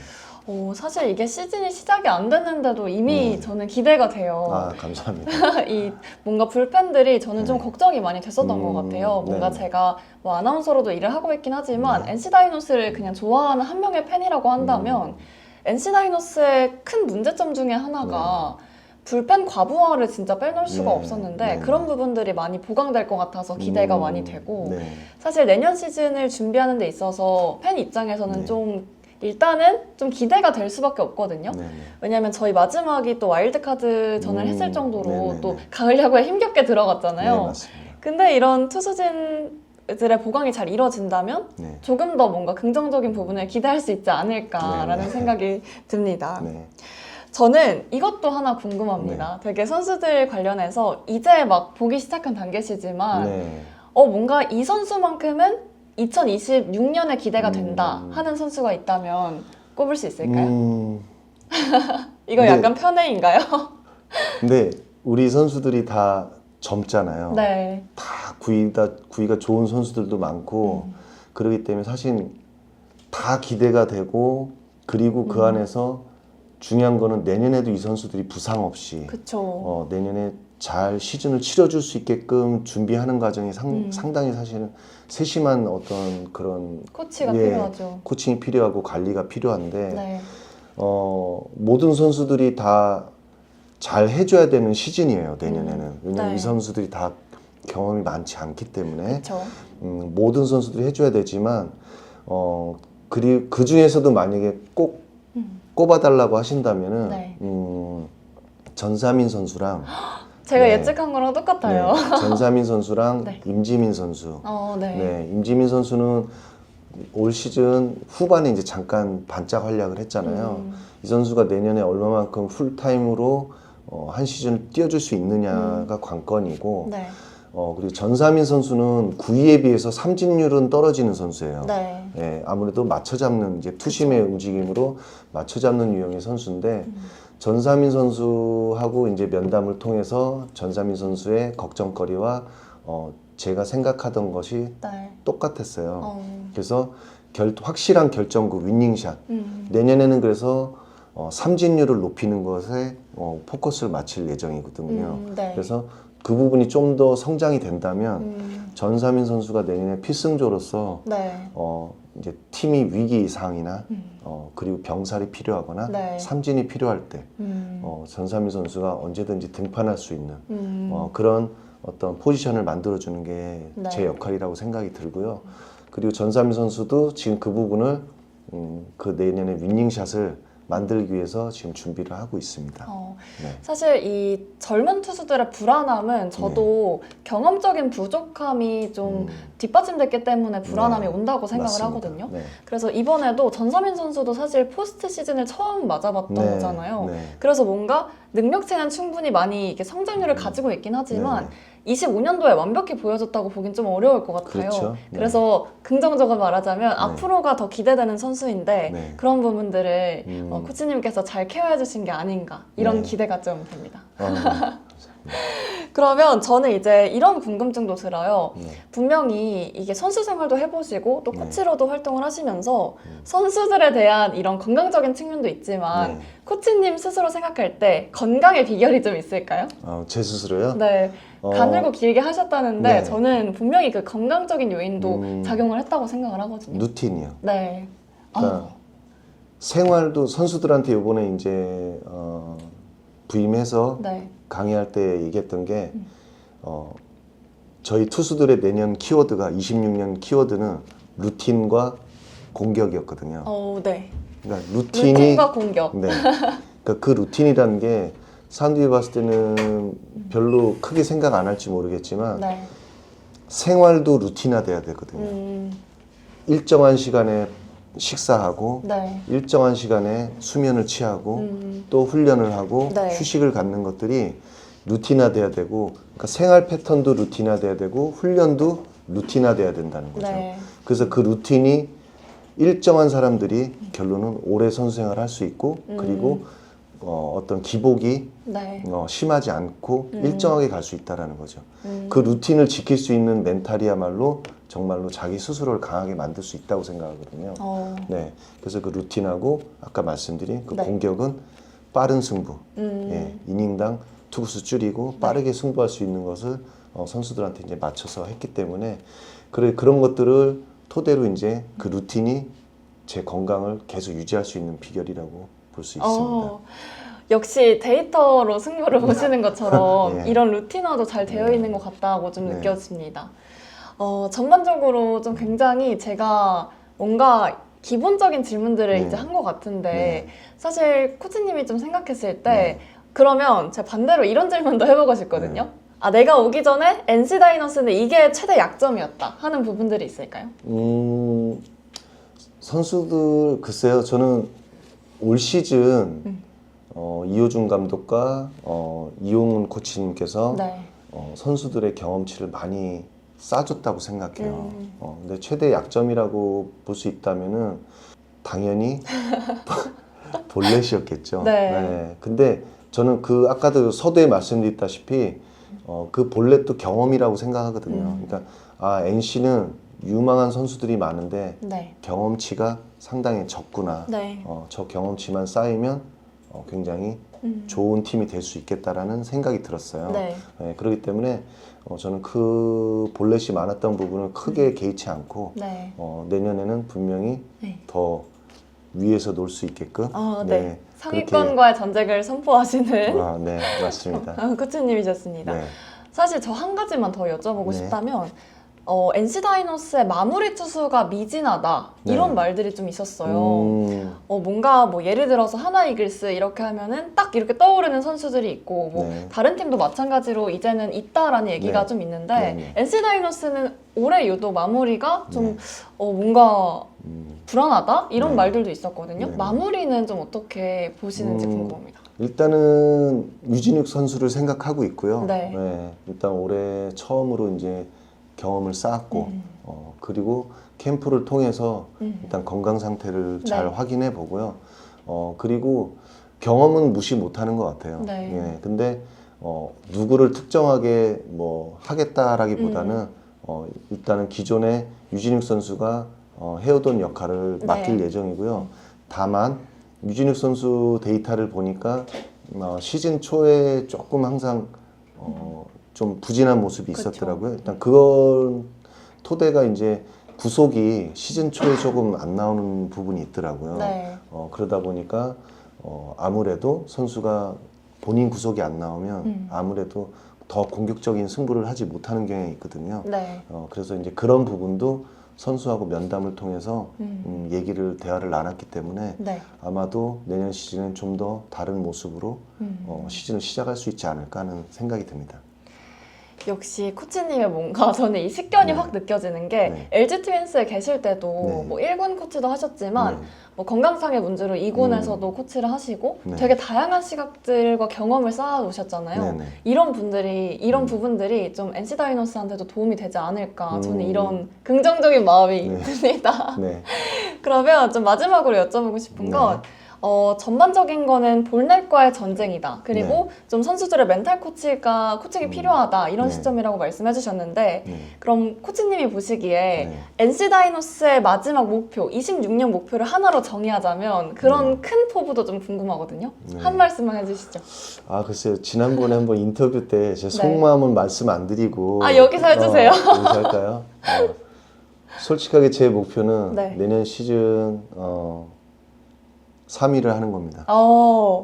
[SPEAKER 1] 사실 이게 시즌이 시작이 안 됐는데도 이미 저는 기대가 돼요.
[SPEAKER 2] 감사합니다.
[SPEAKER 1] 이 뭔가 불펜들이 저는 좀 걱정이 많이 됐었던 것 같아요. 뭔가
[SPEAKER 2] 네.
[SPEAKER 1] 제가 뭐 아나운서로도 일을 하고 있긴 하지만 NC 다이노스를 그냥 좋아하는 한 명의 팬이라고 한다면 NC 다이노스의 큰 문제점 중에 하나가 불펜 과부하를 진짜 빼놓을 수가
[SPEAKER 2] 네.
[SPEAKER 1] 없었는데
[SPEAKER 2] 네.
[SPEAKER 1] 그런 부분들이 많이 보강될 것 같아서 기대가 많이 되고
[SPEAKER 2] 네.
[SPEAKER 1] 사실 내년 시즌을 준비하는 데 있어서 팬 입장에서는
[SPEAKER 2] 네.
[SPEAKER 1] 좀 일단은 좀 기대가 될 수밖에 없거든요.
[SPEAKER 2] 네.
[SPEAKER 1] 왜냐면 저희 마지막이 또 와일드카드전을 했을 정도로
[SPEAKER 2] 네네네.
[SPEAKER 1] 또 가을 야구에 힘겹게
[SPEAKER 2] 네,
[SPEAKER 1] 들어갔잖아요.
[SPEAKER 2] 맞습니다.
[SPEAKER 1] 근데 이런 투수진들의 보강이 잘 이뤄진다면
[SPEAKER 2] 네.
[SPEAKER 1] 조금 더 뭔가 긍정적인 부분을 기대할 수 있지 않을까라는
[SPEAKER 2] 네네.
[SPEAKER 1] 생각이 듭니다.
[SPEAKER 2] 네.
[SPEAKER 1] 저는 이것도 하나 궁금합니다. 되게 선수들 관련해서 이제 막 보기 시작한 단계시지만
[SPEAKER 2] 네.
[SPEAKER 1] 뭔가 이 선수만큼은 2026년에 기대가 된다 하는 선수가 있다면 꼽을 수 있을까요? 이거
[SPEAKER 2] 네.
[SPEAKER 1] 약간 편애인가요?
[SPEAKER 2] 근데 우리 선수들이 다 젊잖아요.
[SPEAKER 1] 네.
[SPEAKER 2] 다 구위가 좋은 선수들도 많고 그러기 때문에 사실 다 기대가 되고 그리고 그 안에서 중요한 거는 내년에도 이 선수들이 부상 없이
[SPEAKER 1] 그쵸.
[SPEAKER 2] 내년에 잘 시즌을 치러줄 수 있게끔 준비하는 과정이 상당히 사실은 세심한 어떤 그런
[SPEAKER 1] 코치가 필요하죠.
[SPEAKER 2] 코칭이 필요하고 관리가 필요한데
[SPEAKER 1] 네.
[SPEAKER 2] 모든 선수들이 다 잘 해줘야 되는 시즌이에요 내년에는. 왜냐면
[SPEAKER 1] 네.
[SPEAKER 2] 이 선수들이 다 경험이 많지 않기 때문에
[SPEAKER 1] 그쵸.
[SPEAKER 2] 모든 선수들이 해줘야 되지만 그리고 그 중에서도 만약에 꼭 꼽아달라고 하신다면은
[SPEAKER 1] 네.
[SPEAKER 2] 전사민 선수랑
[SPEAKER 1] 제가
[SPEAKER 2] 네.
[SPEAKER 1] 예측한 거랑 똑같아요.
[SPEAKER 2] 네, 전사민 선수랑
[SPEAKER 1] 네.
[SPEAKER 2] 임지민 선수.
[SPEAKER 1] 네.
[SPEAKER 2] 네, 임지민 선수는 올 시즌 후반에 이제 잠깐 반짝 활약을 했잖아요. 이 선수가 내년에 얼마만큼 풀타임으로 한 시즌을 뛰어줄 수 있느냐가 관건이고,
[SPEAKER 1] 네.
[SPEAKER 2] 그리고 전사민 선수는 구위에 비해서 삼진율은 떨어지는 선수예요.
[SPEAKER 1] 네.
[SPEAKER 2] 예, 아무래도 맞춰 잡는 이제 투심의 움직임으로 맞춰 잡는 유형의 선수인데 전사민 선수하고 이제 면담을 통해서 전사민 선수의 걱정거리와 제가 생각하던 것이
[SPEAKER 1] 네.
[SPEAKER 2] 똑같았어요. 그래서 확실한 결정구 위닝샷. 내년에는 그래서 삼진율을 높이는 것에 포커스를 맞출 예정이거든요.
[SPEAKER 1] 네.
[SPEAKER 2] 그래서 그 부분이 좀 더 성장이 된다면 전삼인 선수가 내년에 필승조로서
[SPEAKER 1] 네.
[SPEAKER 2] 이제 팀이 위기 상황이나 그리고 병살이 필요하거나
[SPEAKER 1] 네.
[SPEAKER 2] 삼진이 필요할 때 전삼인 선수가 언제든지 등판할 수 있는 그런 어떤 포지션을 만들어주는 게 제
[SPEAKER 1] 네.
[SPEAKER 2] 역할이라고 생각이 들고요. 그리고 전삼인 선수도 지금 그 부분을 그 내년에 위닝샷을 만들기 위해서 지금 준비를 하고 있습니다. 네.
[SPEAKER 1] 사실 이 젊은 투수들의 불안함은 저도 경험적인 부족함이 좀 뒷받침됐기 때문에 불안함이
[SPEAKER 2] 네.
[SPEAKER 1] 온다고 생각을
[SPEAKER 2] 맞습니다.
[SPEAKER 1] 하거든요.
[SPEAKER 2] 네.
[SPEAKER 1] 그래서 이번에도 전서민 선수도 사실 포스트 시즌을 처음 맞아봤던
[SPEAKER 2] 네.
[SPEAKER 1] 거잖아요.
[SPEAKER 2] 네.
[SPEAKER 1] 그래서 뭔가 능력치는 충분히 많이 이렇게 성장률을 가지고 있긴 하지만
[SPEAKER 2] 네.
[SPEAKER 1] 25년도에 완벽히 보여줬다고 보긴 좀 어려울 것 같아요.
[SPEAKER 2] 그렇죠. 네.
[SPEAKER 1] 그래서 긍정적으로 말하자면 앞으로가 더 기대되는 선수인데
[SPEAKER 2] 네.
[SPEAKER 1] 그런 부분들을 코치님께서 잘 케어해 주신 게 아닌가 이런
[SPEAKER 2] 네.
[SPEAKER 1] 기대가 좀 됩니다.
[SPEAKER 2] 감사합니다.
[SPEAKER 1] 그러면 저는 이제 이런 궁금증도 들어요.
[SPEAKER 2] 네.
[SPEAKER 1] 분명히 이게 선수 생활도 해보시고 또
[SPEAKER 2] 네.
[SPEAKER 1] 코치로도 활동을 하시면서 선수들에 대한 이런 건강적인 측면도 있지만
[SPEAKER 2] 네.
[SPEAKER 1] 코치님 스스로 생각할 때 건강의 비결이 좀 있을까요?
[SPEAKER 2] 제 스스로요?
[SPEAKER 1] 네. 가늘고 길게 하셨다는데
[SPEAKER 2] 네.
[SPEAKER 1] 저는 분명히 그 건강적인 요인도 작용을 했다고 생각을 하거든요.
[SPEAKER 2] 루틴이요.
[SPEAKER 1] 네.
[SPEAKER 2] 그러니까 생활도 선수들한테 이번에 이제 부임해서
[SPEAKER 1] 네.
[SPEAKER 2] 강의할 때 얘기했던 게 저희 투수들의 내년 키워드가 26년 키워드는 루틴과 공격이었거든요.
[SPEAKER 1] 네.
[SPEAKER 2] 그러니까 루틴이
[SPEAKER 1] 루틴과 공격.
[SPEAKER 2] 네. 그러니까 그 루틴이라는 게 사람들이 봤을 때는 별로 크게 생각 안 할지 모르겠지만
[SPEAKER 1] 네.
[SPEAKER 2] 생활도 루틴화돼야 되거든요. 일정한 시간에 식사하고
[SPEAKER 1] 네.
[SPEAKER 2] 일정한 시간에 수면을 취하고 또 훈련을 하고
[SPEAKER 1] 네.
[SPEAKER 2] 휴식을 갖는 것들이 루틴화돼야 되고 그러니까 생활 패턴도 루틴화돼야 되고 훈련도 루틴화돼야 된다는 거죠.
[SPEAKER 1] 네.
[SPEAKER 2] 그래서 그 루틴이 일정한 사람들이 결론은 오래 선수 생활을 할 수 있고 그리고 어떤 기복이
[SPEAKER 1] 네.
[SPEAKER 2] 심하지 않고 일정하게 갈 수 있다라는 거죠. 그 루틴을 지킬 수 있는 멘탈이야말로 정말로 자기 스스로를 강하게 만들 수 있다고 생각하거든요. 네, 그래서 그 루틴하고 아까 말씀드린 그
[SPEAKER 1] 네.
[SPEAKER 2] 공격은 빠른 승부, 예, 이닝당 투구수 줄이고 빠르게 승부할 수 있는 것을 선수들한테 이제 맞춰서 했기 때문에 그런 것들을 토대로 이제 그 루틴이 제 건강을 계속 유지할 수 있는 비결이라고 볼 수 있습니다.
[SPEAKER 1] 역시 데이터로 승부를 보시는 것처럼
[SPEAKER 2] 네.
[SPEAKER 1] 이런 루틴화도 잘 되어 있는 것 같다고 좀
[SPEAKER 2] 네.
[SPEAKER 1] 느껴집니다. 전반적으로 좀 굉장히 제가 뭔가 기본적인 질문들을
[SPEAKER 2] 네.
[SPEAKER 1] 이제 한 것 같은데
[SPEAKER 2] 네.
[SPEAKER 1] 사실 코치님이 좀 생각했을 때
[SPEAKER 2] 네.
[SPEAKER 1] 그러면 제가 반대로 이런 질문도 해보고 싶거든요. 내가 오기 전에 NC 다이노스는 이게 최대 약점이었다 하는 부분들이 있을까요?
[SPEAKER 2] 선수들 글쎄요. 저는 올 시즌 이호준 감독과 이용훈 코치님께서
[SPEAKER 1] 네.
[SPEAKER 2] 선수들의 경험치를 많이 쌓아줬다고 생각해요. 근데 최대 약점이라고 볼 수 있다면은 당연히 볼넷이었겠죠.
[SPEAKER 1] 네.
[SPEAKER 2] 근데 저는 그 아까도 서두에 말씀드렸다시피 그 볼넷도 경험이라고 생각하거든요. 그러니까 NC는 유망한 선수들이 많은데
[SPEAKER 1] 네.
[SPEAKER 2] 경험치가 상당히 적구나.
[SPEAKER 1] 네.
[SPEAKER 2] 저 경험치만 쌓이면 굉장히 좋은 팀이 될 수 있겠다라는 생각이 들었어요.
[SPEAKER 1] 네.
[SPEAKER 2] 그렇기 때문에 저는 그 볼넷이 많았던 부분을 크게 개의치 않고
[SPEAKER 1] 네.
[SPEAKER 2] 내년에는 분명히
[SPEAKER 1] 네.
[SPEAKER 2] 더 위에서 놀 수 있게끔
[SPEAKER 1] 네. 상위권과의 전쟁을 선포하시는
[SPEAKER 2] 네, 맞습니다.
[SPEAKER 1] 코치님이셨습니다.
[SPEAKER 2] 네.
[SPEAKER 1] 사실 저 한 가지만 더 여쭤보고
[SPEAKER 2] 네.
[SPEAKER 1] 싶다면 NC 다이노스의 마무리 투수가 미진하다 이런
[SPEAKER 2] 네.
[SPEAKER 1] 말들이 좀 있었어요. 뭔가 뭐 예를 들어서 하나 이글스 이렇게 하면은 딱 이렇게 떠오르는 선수들이 있고 뭐
[SPEAKER 2] 네.
[SPEAKER 1] 다른 팀도 마찬가지로 이제는 있다라는 얘기가
[SPEAKER 2] 네.
[SPEAKER 1] 좀 있는데
[SPEAKER 2] 네.
[SPEAKER 1] NC 다이노스는 올해 유독 마무리가 좀 뭔가 불안하다 이런
[SPEAKER 2] 네.
[SPEAKER 1] 말들도 있었거든요.
[SPEAKER 2] 네.
[SPEAKER 1] 마무리는 좀 어떻게 보시는지 궁금합니다.
[SPEAKER 2] 일단은 유진욱 선수를 생각하고 있고요.
[SPEAKER 1] 네.
[SPEAKER 2] 일단 올해 처음으로 이제 경험을 쌓았고 그리고 캠프를 통해서 일단 건강 상태를 잘
[SPEAKER 1] 네.
[SPEAKER 2] 확인해 보고요. 그리고 경험은 무시 못하는 것 같아요.
[SPEAKER 1] 네.
[SPEAKER 2] 근데 누구를 특정하게 뭐 하겠다라기보다는 일단은 기존에 유진욱 선수가 해오던 역할을 맡길
[SPEAKER 1] 네.
[SPEAKER 2] 예정이고요. 다만 유진욱 선수 데이터를 보니까 시즌 초에 조금 항상 좀 부진한 모습이 있었더라고요. 일단 그건 토대가 이제 구속이 시즌 초에 조금 안 나오는 부분이 있더라고요.
[SPEAKER 1] 네.
[SPEAKER 2] 그러다 보니까 아무래도 선수가 본인 구속이 안 나오면 아무래도 더 공격적인 승부를 하지 못하는 경향이 있거든요.
[SPEAKER 1] 네.
[SPEAKER 2] 그래서 이제 그런 부분도 선수하고 면담을 통해서 대화를 나눴기 때문에
[SPEAKER 1] 네.
[SPEAKER 2] 아마도 내년 시즌은 좀 더 다른 모습으로 시즌을 시작할 수 있지 않을까 하는 생각이 듭니다.
[SPEAKER 1] 역시 코치님의 뭔가 저는 이 식견이
[SPEAKER 2] 네.
[SPEAKER 1] 확 느껴지는 게
[SPEAKER 2] 네.
[SPEAKER 1] LG 트윈스에 계실 때도
[SPEAKER 2] 네.
[SPEAKER 1] 뭐 1군 코치도 하셨지만
[SPEAKER 2] 네.
[SPEAKER 1] 뭐 건강상의 문제로 2군에서도 코치를 하시고
[SPEAKER 2] 네.
[SPEAKER 1] 되게 다양한 시각들과 경험을 쌓아 오셨잖아요.
[SPEAKER 2] 네네.
[SPEAKER 1] 이런 부분들이 좀 NC 다이노스한테도 도움이 되지 않을까 저는 이런 긍정적인 마음이
[SPEAKER 2] 네.
[SPEAKER 1] 듭니다.
[SPEAKER 2] 네.
[SPEAKER 1] 그러면 좀 마지막으로 여쭤보고 싶은 건 전반적인 거는 볼넷과의 전쟁이다. 그리고 좀 선수들의 멘탈 코칭이 필요하다. 이런
[SPEAKER 2] 네.
[SPEAKER 1] 시점이라고 말씀해 주셨는데
[SPEAKER 2] 네.
[SPEAKER 1] 그럼 코치님이 보시기에
[SPEAKER 2] 네.
[SPEAKER 1] NC 다이노스의 마지막 목표, 26년 목표를 하나로 정의하자면 그런 큰 포부도 좀 궁금하거든요.
[SPEAKER 2] 네.
[SPEAKER 1] 한 말씀만 해주시죠.
[SPEAKER 2] 글쎄요. 지난번에 한번 인터뷰 때 제 속마음은 말씀 안 드리고
[SPEAKER 1] 여기서 해주세요.
[SPEAKER 2] 여기서 할까요? 솔직하게 제 목표는
[SPEAKER 1] 네.
[SPEAKER 2] 내년 시즌 3위를 하는 겁니다.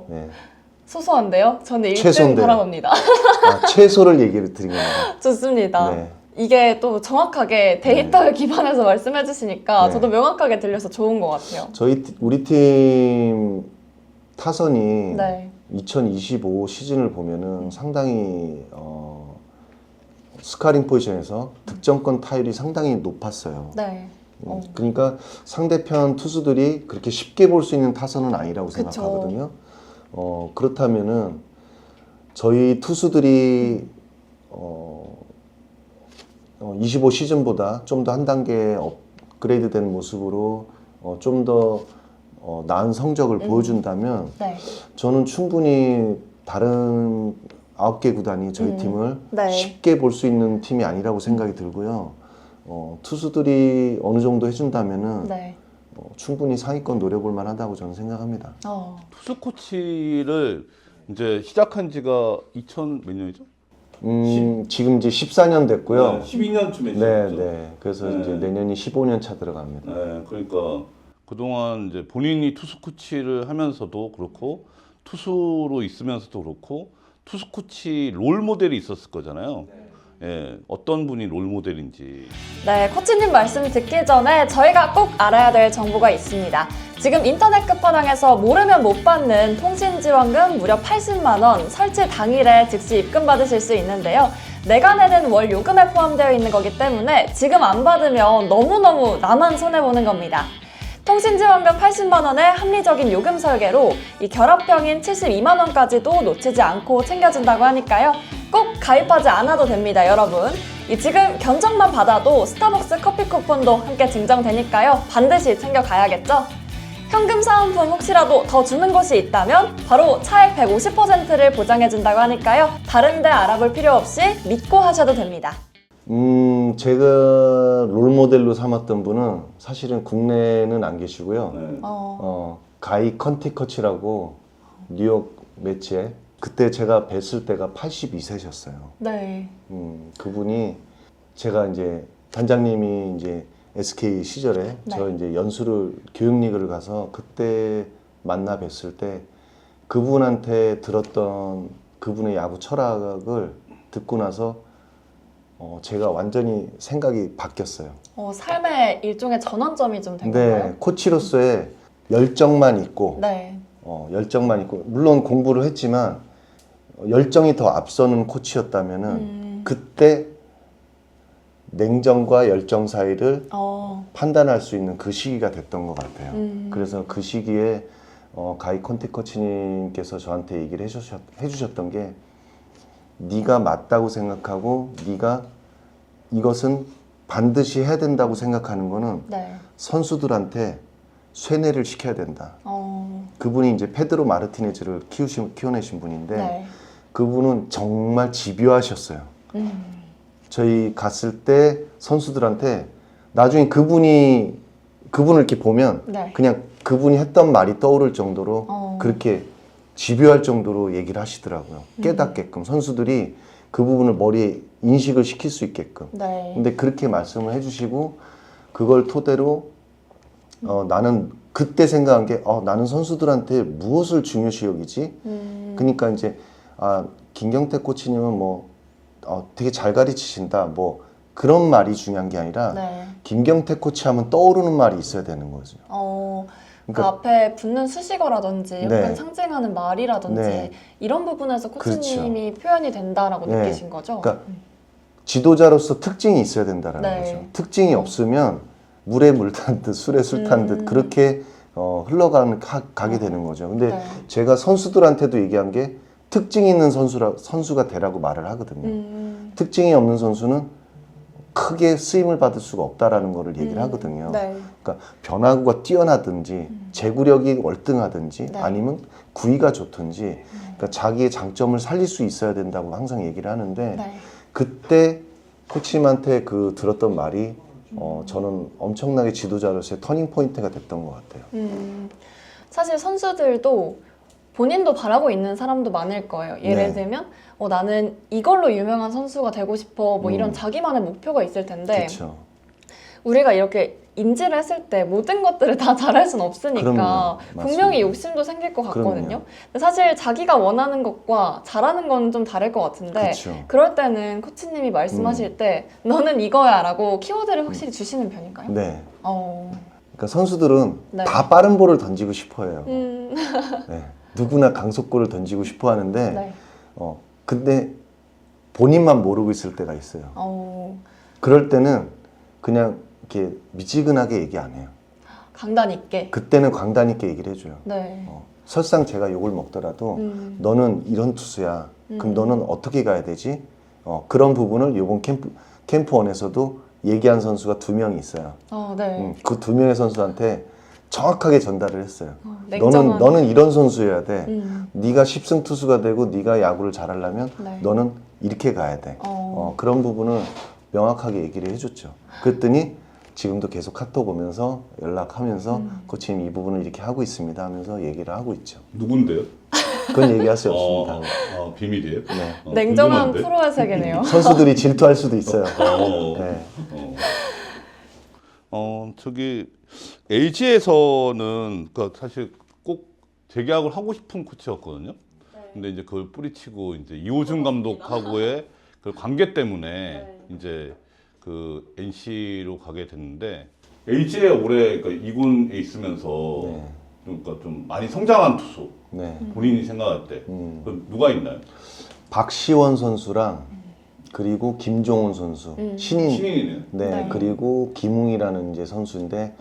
[SPEAKER 2] 네.
[SPEAKER 1] 소소한데요? 저는 1등
[SPEAKER 2] 최소인데요.
[SPEAKER 1] 바라봅니다.
[SPEAKER 2] 최소를 얘기를 드린 겁니다.
[SPEAKER 1] 좋습니다.
[SPEAKER 2] 네.
[SPEAKER 1] 이게 또 정확하게 데이터에 기반해서 말씀해 주시니까
[SPEAKER 2] 네.
[SPEAKER 1] 저도 명확하게 들려서 좋은 것 같아요.
[SPEAKER 2] 우리 팀 타선이
[SPEAKER 1] 네.
[SPEAKER 2] 2025 시즌을 보면은 상당히 스카링 포지션에서 득점권 타율이 상당히 높았어요.
[SPEAKER 1] 네.
[SPEAKER 2] 그러니까 상대편 투수들이 그렇게 쉽게 볼 수 있는 타선은 아니라고
[SPEAKER 1] 그쵸.
[SPEAKER 2] 생각하거든요. 그렇다면은 저희 투수들이 25 시즌보다 좀 더 한 단계 업그레이드된 모습으로 좀 더 나은 성적을 보여준다면
[SPEAKER 1] 네.
[SPEAKER 2] 저는 충분히 다른 9개 구단이 저희 팀을
[SPEAKER 1] 네.
[SPEAKER 2] 쉽게 볼 수 있는 팀이 아니라고 생각이 들고요. 투수들이 어느 정도 해준다면은
[SPEAKER 1] 네.
[SPEAKER 2] 충분히 상위권 노려볼 만하다고 저는 생각합니다.
[SPEAKER 3] 투수 코치를 이제 시작한 지가 2000 몇 년이죠?
[SPEAKER 2] 지금 이제 14년 됐고요.
[SPEAKER 3] 12년쯤에
[SPEAKER 2] 네,
[SPEAKER 3] 시작했죠.
[SPEAKER 2] 네. 그래서
[SPEAKER 3] 네.
[SPEAKER 2] 이제 내년이 15년 차 들어갑니다.
[SPEAKER 3] 네, 그러니까 그동안 이제 본인이 투수 코치를 하면서도 그렇고 투수로 있으면서도 그렇고 투수 코치 롤 모델이 있었을 거잖아요. 예, 어떤 분이 롤 모델인지.
[SPEAKER 1] 네, 코치님 말씀 듣기 전에 저희가 꼭 알아야 될 정보가 있습니다. 지금 인터넷 끝판왕에서 모르면 못 받는 통신지원금 무려 80만 원 설치 당일에 즉시 입금받으실 수 있는데요. 내가 내는 월 요금에 포함되어 있는 거기 때문에 지금 안 받으면 너무너무 나만 손해보는 겁니다. 통신지원금 80만 원의 합리적인 요금 설계로 이 결합형인 72만 원까지도 놓치지 않고 챙겨준다고 하니까요. 꼭 가입하지 않아도 됩니다, 여러분. 지금 견적만 받아도 스타벅스 커피 쿠폰도 함께 증정되니까요. 반드시 챙겨가야겠죠? 현금 사은품 혹시라도 더 주는 곳이 있다면 바로 차액 150%를 보장해준다고 하니까요. 다른 데 알아볼 필요 없이 믿고 하셔도 됩니다.
[SPEAKER 2] 제가 롤 모델로 삼았던 분은 사실은 국내는 안 계시고요.
[SPEAKER 3] 네.
[SPEAKER 2] 가이 컨티커치라고 뉴욕 매치에 그때 제가 뵀을 때가 82세셨어요.
[SPEAKER 1] 네.
[SPEAKER 2] 그분이 제가 이제 단장님이 이제 SK 시절에
[SPEAKER 1] 네.
[SPEAKER 2] 저 이제 연수를 교육리그를 가서 그때 만나 뵀을 때 그분한테 들었던 그분의 야구 철학을 듣고 나서 제가 완전히 생각이 바뀌었어요.
[SPEAKER 1] 삶의 일종의 전환점이 좀 된
[SPEAKER 2] 근데
[SPEAKER 1] 건가요?
[SPEAKER 2] 코치로서의 열정만 있고
[SPEAKER 1] 네.
[SPEAKER 2] 열정만 있고 물론 공부를 했지만 열정이 더 앞서는 코치였다면은 그때 냉정과 열정 사이를 판단할 수 있는 그 시기가 됐던 것 같아요. 그래서 그 시기에 가이 콘티 코치님께서 저한테 얘기를 해주셨던 게 네가 맞다고 생각하고 네가 이것은 반드시 해야 된다고 생각하는 거는
[SPEAKER 1] 네.
[SPEAKER 2] 선수들한테 쇠뇌를 시켜야 된다. 그분이 이제 페드로 마르티네즈를 키워내신 분인데
[SPEAKER 1] 네.
[SPEAKER 2] 그분은 정말 집요하셨어요. 저희 갔을 때 선수들한테 나중에 그분이 그분을 이렇게 보면
[SPEAKER 1] 네.
[SPEAKER 2] 그냥 그분이 했던 말이 떠오를 정도로
[SPEAKER 1] 어.
[SPEAKER 2] 그렇게 집요할 정도로 얘기를 하시더라고요. 깨닫게끔 선수들이 그 부분을 머리에 인식을 시킬 수 있게끔.
[SPEAKER 1] 네.
[SPEAKER 2] 근데 그렇게 말씀을 해주시고 그걸 토대로 나는 그때 생각한 게 나는 선수들한테 무엇을 중요시 여기지? 그러니까 이제 김경태 코치님은 뭐 되게 잘 가르치신다 뭐 그런 말이 중요한 게 아니라
[SPEAKER 1] 네.
[SPEAKER 2] 김경태 코치 하면 떠오르는 말이 있어야 되는 거죠.
[SPEAKER 1] 그
[SPEAKER 2] 그러니까
[SPEAKER 1] 앞에 붙는 수식어라든지
[SPEAKER 2] 네.
[SPEAKER 1] 약간 상징하는 말이라든지
[SPEAKER 2] 네.
[SPEAKER 1] 이런 부분에서 코치님이 표현이 된다라고
[SPEAKER 2] 네.
[SPEAKER 1] 느끼신 거죠?
[SPEAKER 2] 그러니까 지도자로서 특징이 있어야 된다라는
[SPEAKER 1] 네.
[SPEAKER 2] 거죠. 특징이 없으면 물에 물 탄 듯 술에 술 탄 듯 그렇게 가게 되는 거죠. 근데
[SPEAKER 1] 네.
[SPEAKER 2] 제가 선수들한테도 얘기한 게 특징 있는 선수가 되라고 말을 하거든요. 특징이 없는 선수는 크게 쓰임을 받을 수가 없다라는 거를 얘기를 하거든요.
[SPEAKER 1] 네.
[SPEAKER 2] 그러니까 변화구가 뛰어나든지 제구력이 월등하든지
[SPEAKER 1] 네.
[SPEAKER 2] 아니면 구위가 좋든지 그러니까 자기의 장점을 살릴 수 있어야 된다고 항상 얘기를 하는데
[SPEAKER 1] 네.
[SPEAKER 2] 그때 코치님한테 들었던 말이 저는 엄청나게 지도자로서의 터닝 포인트가 됐던 것 같아요.
[SPEAKER 1] 사실 선수들도 본인도 바라고 있는 사람도 많을 거예요. 예를
[SPEAKER 2] 네.
[SPEAKER 1] 들면 나는 이걸로 유명한 선수가 되고 싶어 뭐 이런 자기만의 목표가 있을 텐데
[SPEAKER 2] 그렇죠.
[SPEAKER 1] 우리가 이렇게 인지를 했을 때 모든 것들을 다 잘할 수는 없으니까
[SPEAKER 2] 그럼요.
[SPEAKER 1] 분명히
[SPEAKER 2] 맞습니다.
[SPEAKER 1] 욕심도 생길 것 같거든요.
[SPEAKER 2] 그럼요.
[SPEAKER 1] 근데 사실 자기가 원하는 것과 잘하는 건 좀 다를 것 같은데
[SPEAKER 2] 그렇죠.
[SPEAKER 1] 그럴 때는 코치님이 말씀하실 때 너는 이거야 라고 키워드를 확실히 주시는 편인가요?
[SPEAKER 2] 네.
[SPEAKER 1] 어...
[SPEAKER 2] 그러니까 선수들은
[SPEAKER 1] 네.
[SPEAKER 2] 다 빠른 볼을 던지고 싶어 해요.
[SPEAKER 1] 음...
[SPEAKER 2] 네. 누구나 강속구를 던지고 싶어 하는데
[SPEAKER 1] 네.
[SPEAKER 2] 근데 본인만 모르고 있을 때가 있어요. 그럴 때는 그냥 이렇게 미지근하게 얘기 안 해요.
[SPEAKER 1] 강단 있게.
[SPEAKER 2] 그때는 강단 있게 얘기를 해줘요.
[SPEAKER 1] 네.
[SPEAKER 2] 설상 제가 욕을 먹더라도 너는 이런 투수야. 그럼 너는 어떻게 가야 되지? 그런 부분을 이번 캠프원에서도 얘기한 선수가 2명이 있어요.
[SPEAKER 1] 네.
[SPEAKER 2] 그 2명의 선수한테 정확하게 전달을 했어요.
[SPEAKER 1] 냉정한.
[SPEAKER 2] 너는 이런 선수여야 돼.
[SPEAKER 1] 음.
[SPEAKER 2] 네가 10승 투수가 되고 네가 야구를 잘하려면
[SPEAKER 1] 네.
[SPEAKER 2] 너는 이렇게 가야 돼. 그런 부분을 명확하게 얘기를 해줬죠. 그랬더니 지금도 계속 카톡 오면서 연락하면서 코치님 이 부분을 이렇게 하고 있습니다 하면서 얘기를 하고 있죠.
[SPEAKER 3] 누군데요?
[SPEAKER 2] 그건 얘기할 수 없습니다.
[SPEAKER 3] 비밀이에요?
[SPEAKER 2] 네.
[SPEAKER 1] 냉정한
[SPEAKER 3] 궁금한데?
[SPEAKER 1] 프로의 세계네요.
[SPEAKER 2] 선수들이 질투할 수도 있어요. 네.
[SPEAKER 3] 저기 LG에서는 그 사실 꼭 재계약을 하고 싶은 코치였거든요. 근데 이제 그걸 뿌리치고 이제 이호준 감독하고의 그 관계 때문에 이제 그 NC로 가게 됐는데 LG에 올해 그러니까 2군에 있으면서 그러니까 좀 많이 성장한 투수
[SPEAKER 2] 네.
[SPEAKER 3] 본인이 생각할 때 그 누가 있나요?
[SPEAKER 2] 박시원 선수랑 그리고 김종훈 선수
[SPEAKER 3] 신인이네요.
[SPEAKER 2] 네,
[SPEAKER 1] 네.
[SPEAKER 2] 그리고 김웅이라는 이제 선수인데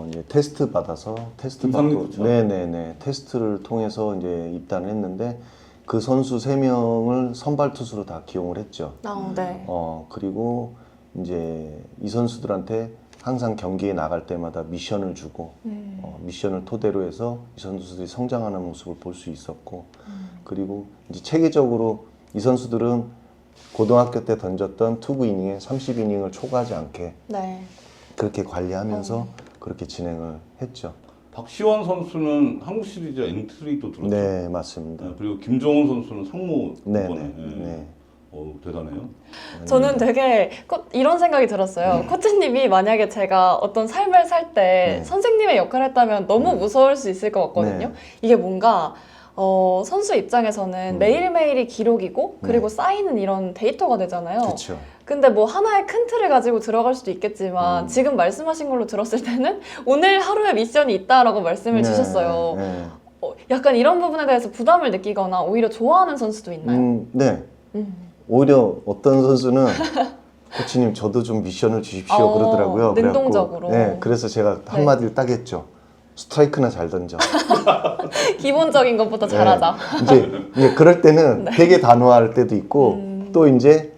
[SPEAKER 2] 이제 테스트 받아서
[SPEAKER 3] 김상립 코치요?
[SPEAKER 2] 네네네 테스트를 통해서 이제 입단을 했는데 그 선수 3명을 선발 투수로 다 기용을 했죠.
[SPEAKER 1] 네.
[SPEAKER 2] 그리고 이제 이 선수들한테 항상 경기에 나갈 때마다 미션을 주고 미션을 토대로 해서 이 선수들이 성장하는 모습을 볼 수 있었고 그리고 이제 체계적으로 이 선수들은 고등학교 때 던졌던 투구 이닝에 30이닝을 초과하지 않게
[SPEAKER 1] 네.
[SPEAKER 2] 그렇게 관리하면서 그렇게 진행을 했죠.
[SPEAKER 3] 박시원 선수는 한국 시리즈 엔트리도 들었죠.
[SPEAKER 2] 네, 맞습니다.
[SPEAKER 3] 그리고 김정훈 선수는 상무
[SPEAKER 2] 네,
[SPEAKER 3] 이번에.
[SPEAKER 2] 네, 네.
[SPEAKER 3] 대단해요.
[SPEAKER 1] 저는 되게 이런 생각이 들었어요. 코치님이 만약에 제가 어떤 삶을 살 때
[SPEAKER 2] 네.
[SPEAKER 1] 선생님의 역할을 했다면 너무 무서울 수 있을 것 같거든요.
[SPEAKER 2] 네.
[SPEAKER 1] 이게 뭔가 선수 입장에서는 매일매일이 기록이고 그리고 쌓이는 이런 데이터가 되잖아요.
[SPEAKER 2] 그렇죠.
[SPEAKER 1] 근데 뭐 하나의 큰 틀을 가지고 들어갈 수도 있겠지만 지금 말씀하신 걸로 들었을 때는 오늘 하루에 미션이 있다라고 말씀을 주셨어요.
[SPEAKER 2] 네.
[SPEAKER 1] 약간 이런 부분에 대해서 부담을 느끼거나 오히려 좋아하는 선수도 있나요?
[SPEAKER 2] 네. 오히려 어떤 선수는 코치님 저도 좀 미션을 주십시오 그러더라고요.
[SPEAKER 1] 능동적으로.
[SPEAKER 2] 그래갖고, 네, 그래서 제가 한마디를 딱 했죠. 스트라이크나 잘 던져.
[SPEAKER 1] 기본적인 것부터 잘하자.
[SPEAKER 2] 이제 그럴 때는 되게 단호할 때도 있고 또 이제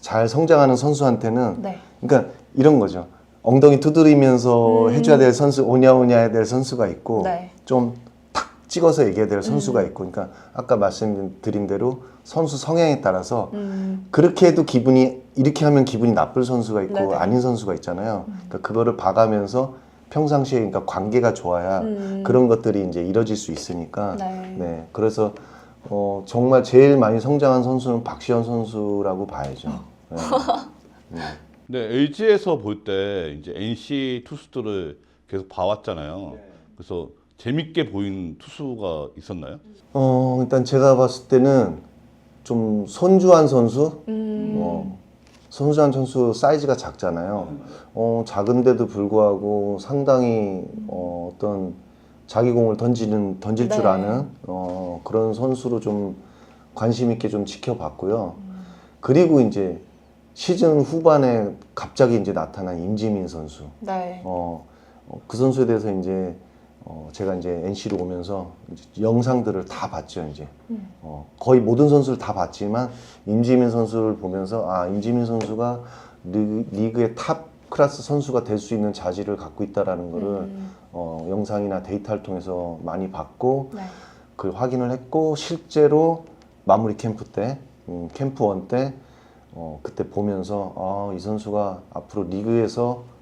[SPEAKER 2] 잘 성장하는 선수한테는
[SPEAKER 1] 네.
[SPEAKER 2] 그러니까 이런 거죠. 엉덩이 두드리면서 해줘야 될 선수, 오냐오냐 해야 될 선수가 있고
[SPEAKER 1] 네.
[SPEAKER 2] 좀 탁 찍어서 얘기해야 될 선수가 있고 그러니까 아까 말씀드린 대로 선수 성향에 따라서 그렇게 해도 기분이 이렇게 하면 기분이 나쁠 선수가 있고
[SPEAKER 1] 네네.
[SPEAKER 2] 아닌 선수가 있잖아요. 그러니까 그거를 봐가면서 평상시에 그러니까 관계가 좋아야 그런 것들이 이제 이뤄질 수 있으니까
[SPEAKER 1] 네.
[SPEAKER 2] 네. 그래서 정말 제일 많이 성장한 선수는 박시현 선수라고 봐야죠. 네.
[SPEAKER 3] 근데 LG에서 볼 때 이제 NC 투수들을 계속 봐왔잖아요. 그래서 재밌게 보인 투수가 있었나요?
[SPEAKER 2] 일단 제가 봤을 때는 좀 손주한 선수, 손주한 선수 사이즈가 작잖아요. 작은데도 불구하고 상당히 어떤 자기 공을 던질 줄
[SPEAKER 1] 네.
[SPEAKER 2] 아는 그런 선수로 좀 관심 있게 좀 지켜봤고요. 그리고 이제 시즌 후반에 갑자기 이제 나타난 임지민 선수.
[SPEAKER 1] 네.
[SPEAKER 2] 그 선수에 대해서 이제 제가 이제 NC로 오면서 이제 영상들을 다 봤죠, 이제. 거의 모든 선수를 다 봤지만, 임지민 선수를 보면서, 아, 임지민 선수가 리그의 탑 클래스 선수가 될 수 있는 자질을 갖고 있다라는 거를, 영상이나 데이터를 통해서 많이 봤고,
[SPEAKER 1] 네.
[SPEAKER 2] 그 확인을 했고, 실제로 마무리 캠프 때, 캠프 1 때, 그때 보면서, 아, 이 선수가 앞으로 리그에서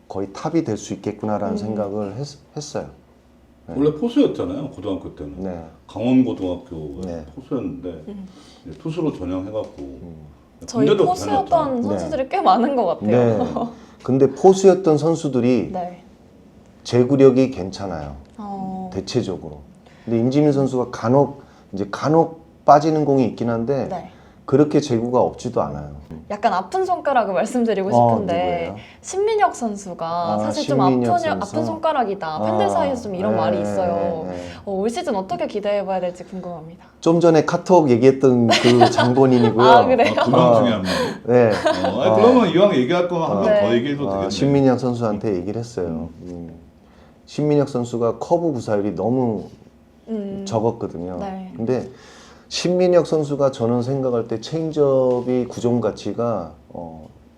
[SPEAKER 2] 거의 탑이 될 수 있겠구나라는 생각을 했어요. 네.
[SPEAKER 3] 원래 포수였잖아요, 고등학교 때는.
[SPEAKER 2] 네.
[SPEAKER 3] 강원고등학교
[SPEAKER 2] 네.
[SPEAKER 3] 포수였는데 이제 투수로 전향해갖고
[SPEAKER 1] 저희
[SPEAKER 3] 군대도
[SPEAKER 1] 포수였던
[SPEAKER 3] 다녔잖아요.
[SPEAKER 1] 선수들이 꽤 많은 것 같아요.
[SPEAKER 2] 네. 근데 포수였던 선수들이
[SPEAKER 1] 네.
[SPEAKER 2] 제구력이 괜찮아요.
[SPEAKER 1] 어,
[SPEAKER 2] 대체적으로. 근데 임지민 선수가 간혹 빠지는 공이 있긴 한데
[SPEAKER 1] 네.
[SPEAKER 2] 그렇게 제구가 없지도 않아요.
[SPEAKER 1] 약간 아픈 손가락을 말씀드리고 싶은데
[SPEAKER 2] 누구예요?
[SPEAKER 1] 신민혁 선수가 사실 좀
[SPEAKER 2] 신민혁
[SPEAKER 1] 아픈
[SPEAKER 2] 선수?
[SPEAKER 1] 손가락이다. 팬들 사이에서 좀 이런 말이 있어요.
[SPEAKER 2] 네.
[SPEAKER 1] 올 시즌 어떻게 기대해봐야 될지 궁금합니다.
[SPEAKER 2] 좀 전에 카톡 얘기했던 그 장본인이고요.
[SPEAKER 1] 아, 그래요?
[SPEAKER 3] 두 명 중에 한 명.
[SPEAKER 2] 네.
[SPEAKER 3] 그러면 이왕 얘기할 거면 한 명
[SPEAKER 1] 네.
[SPEAKER 3] 더 얘기해도 되겠네.
[SPEAKER 2] 신민혁 선수한테 얘기를 했어요. 신민혁 선수가 커브 구사율이 너무 적었거든요.
[SPEAKER 1] 네.
[SPEAKER 2] 근데 신민혁 선수가 저는 생각할 때 체인지업이 구종 가치가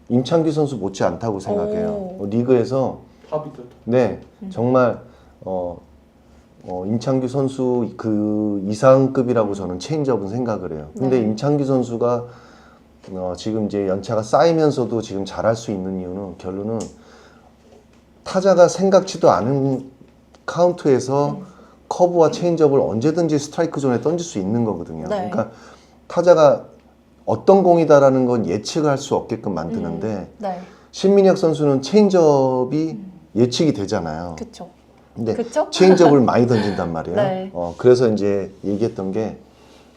[SPEAKER 2] 임창규 선수 못지 않다고 생각해요. 리그에서
[SPEAKER 3] 탑이죠.
[SPEAKER 2] 네 정말 임창규 선수 그 이상급이라고 저는 체인지업은 생각을 해요. 근데
[SPEAKER 1] 네.
[SPEAKER 2] 임창규 선수가 지금 이제 연차가 쌓이면서도 지금 잘할 수 있는 이유는 결론은 타자가 생각지도 않은 카운트에서 커브와 체인지업을 언제든지 스트라이크 존에 던질 수 있는 거거든요.
[SPEAKER 1] 네.
[SPEAKER 2] 그러니까 타자가 어떤 공이다라는 건 예측할 수 없게끔 만드는데
[SPEAKER 1] 네.
[SPEAKER 2] 신민혁 선수는 체인지업이 예측이 되잖아요.
[SPEAKER 1] 그쵸.
[SPEAKER 2] 근데
[SPEAKER 1] 그쵸?
[SPEAKER 2] 체인지업을 많이 던진단 말이에요.
[SPEAKER 1] 네.
[SPEAKER 2] 그래서 이제 얘기했던 게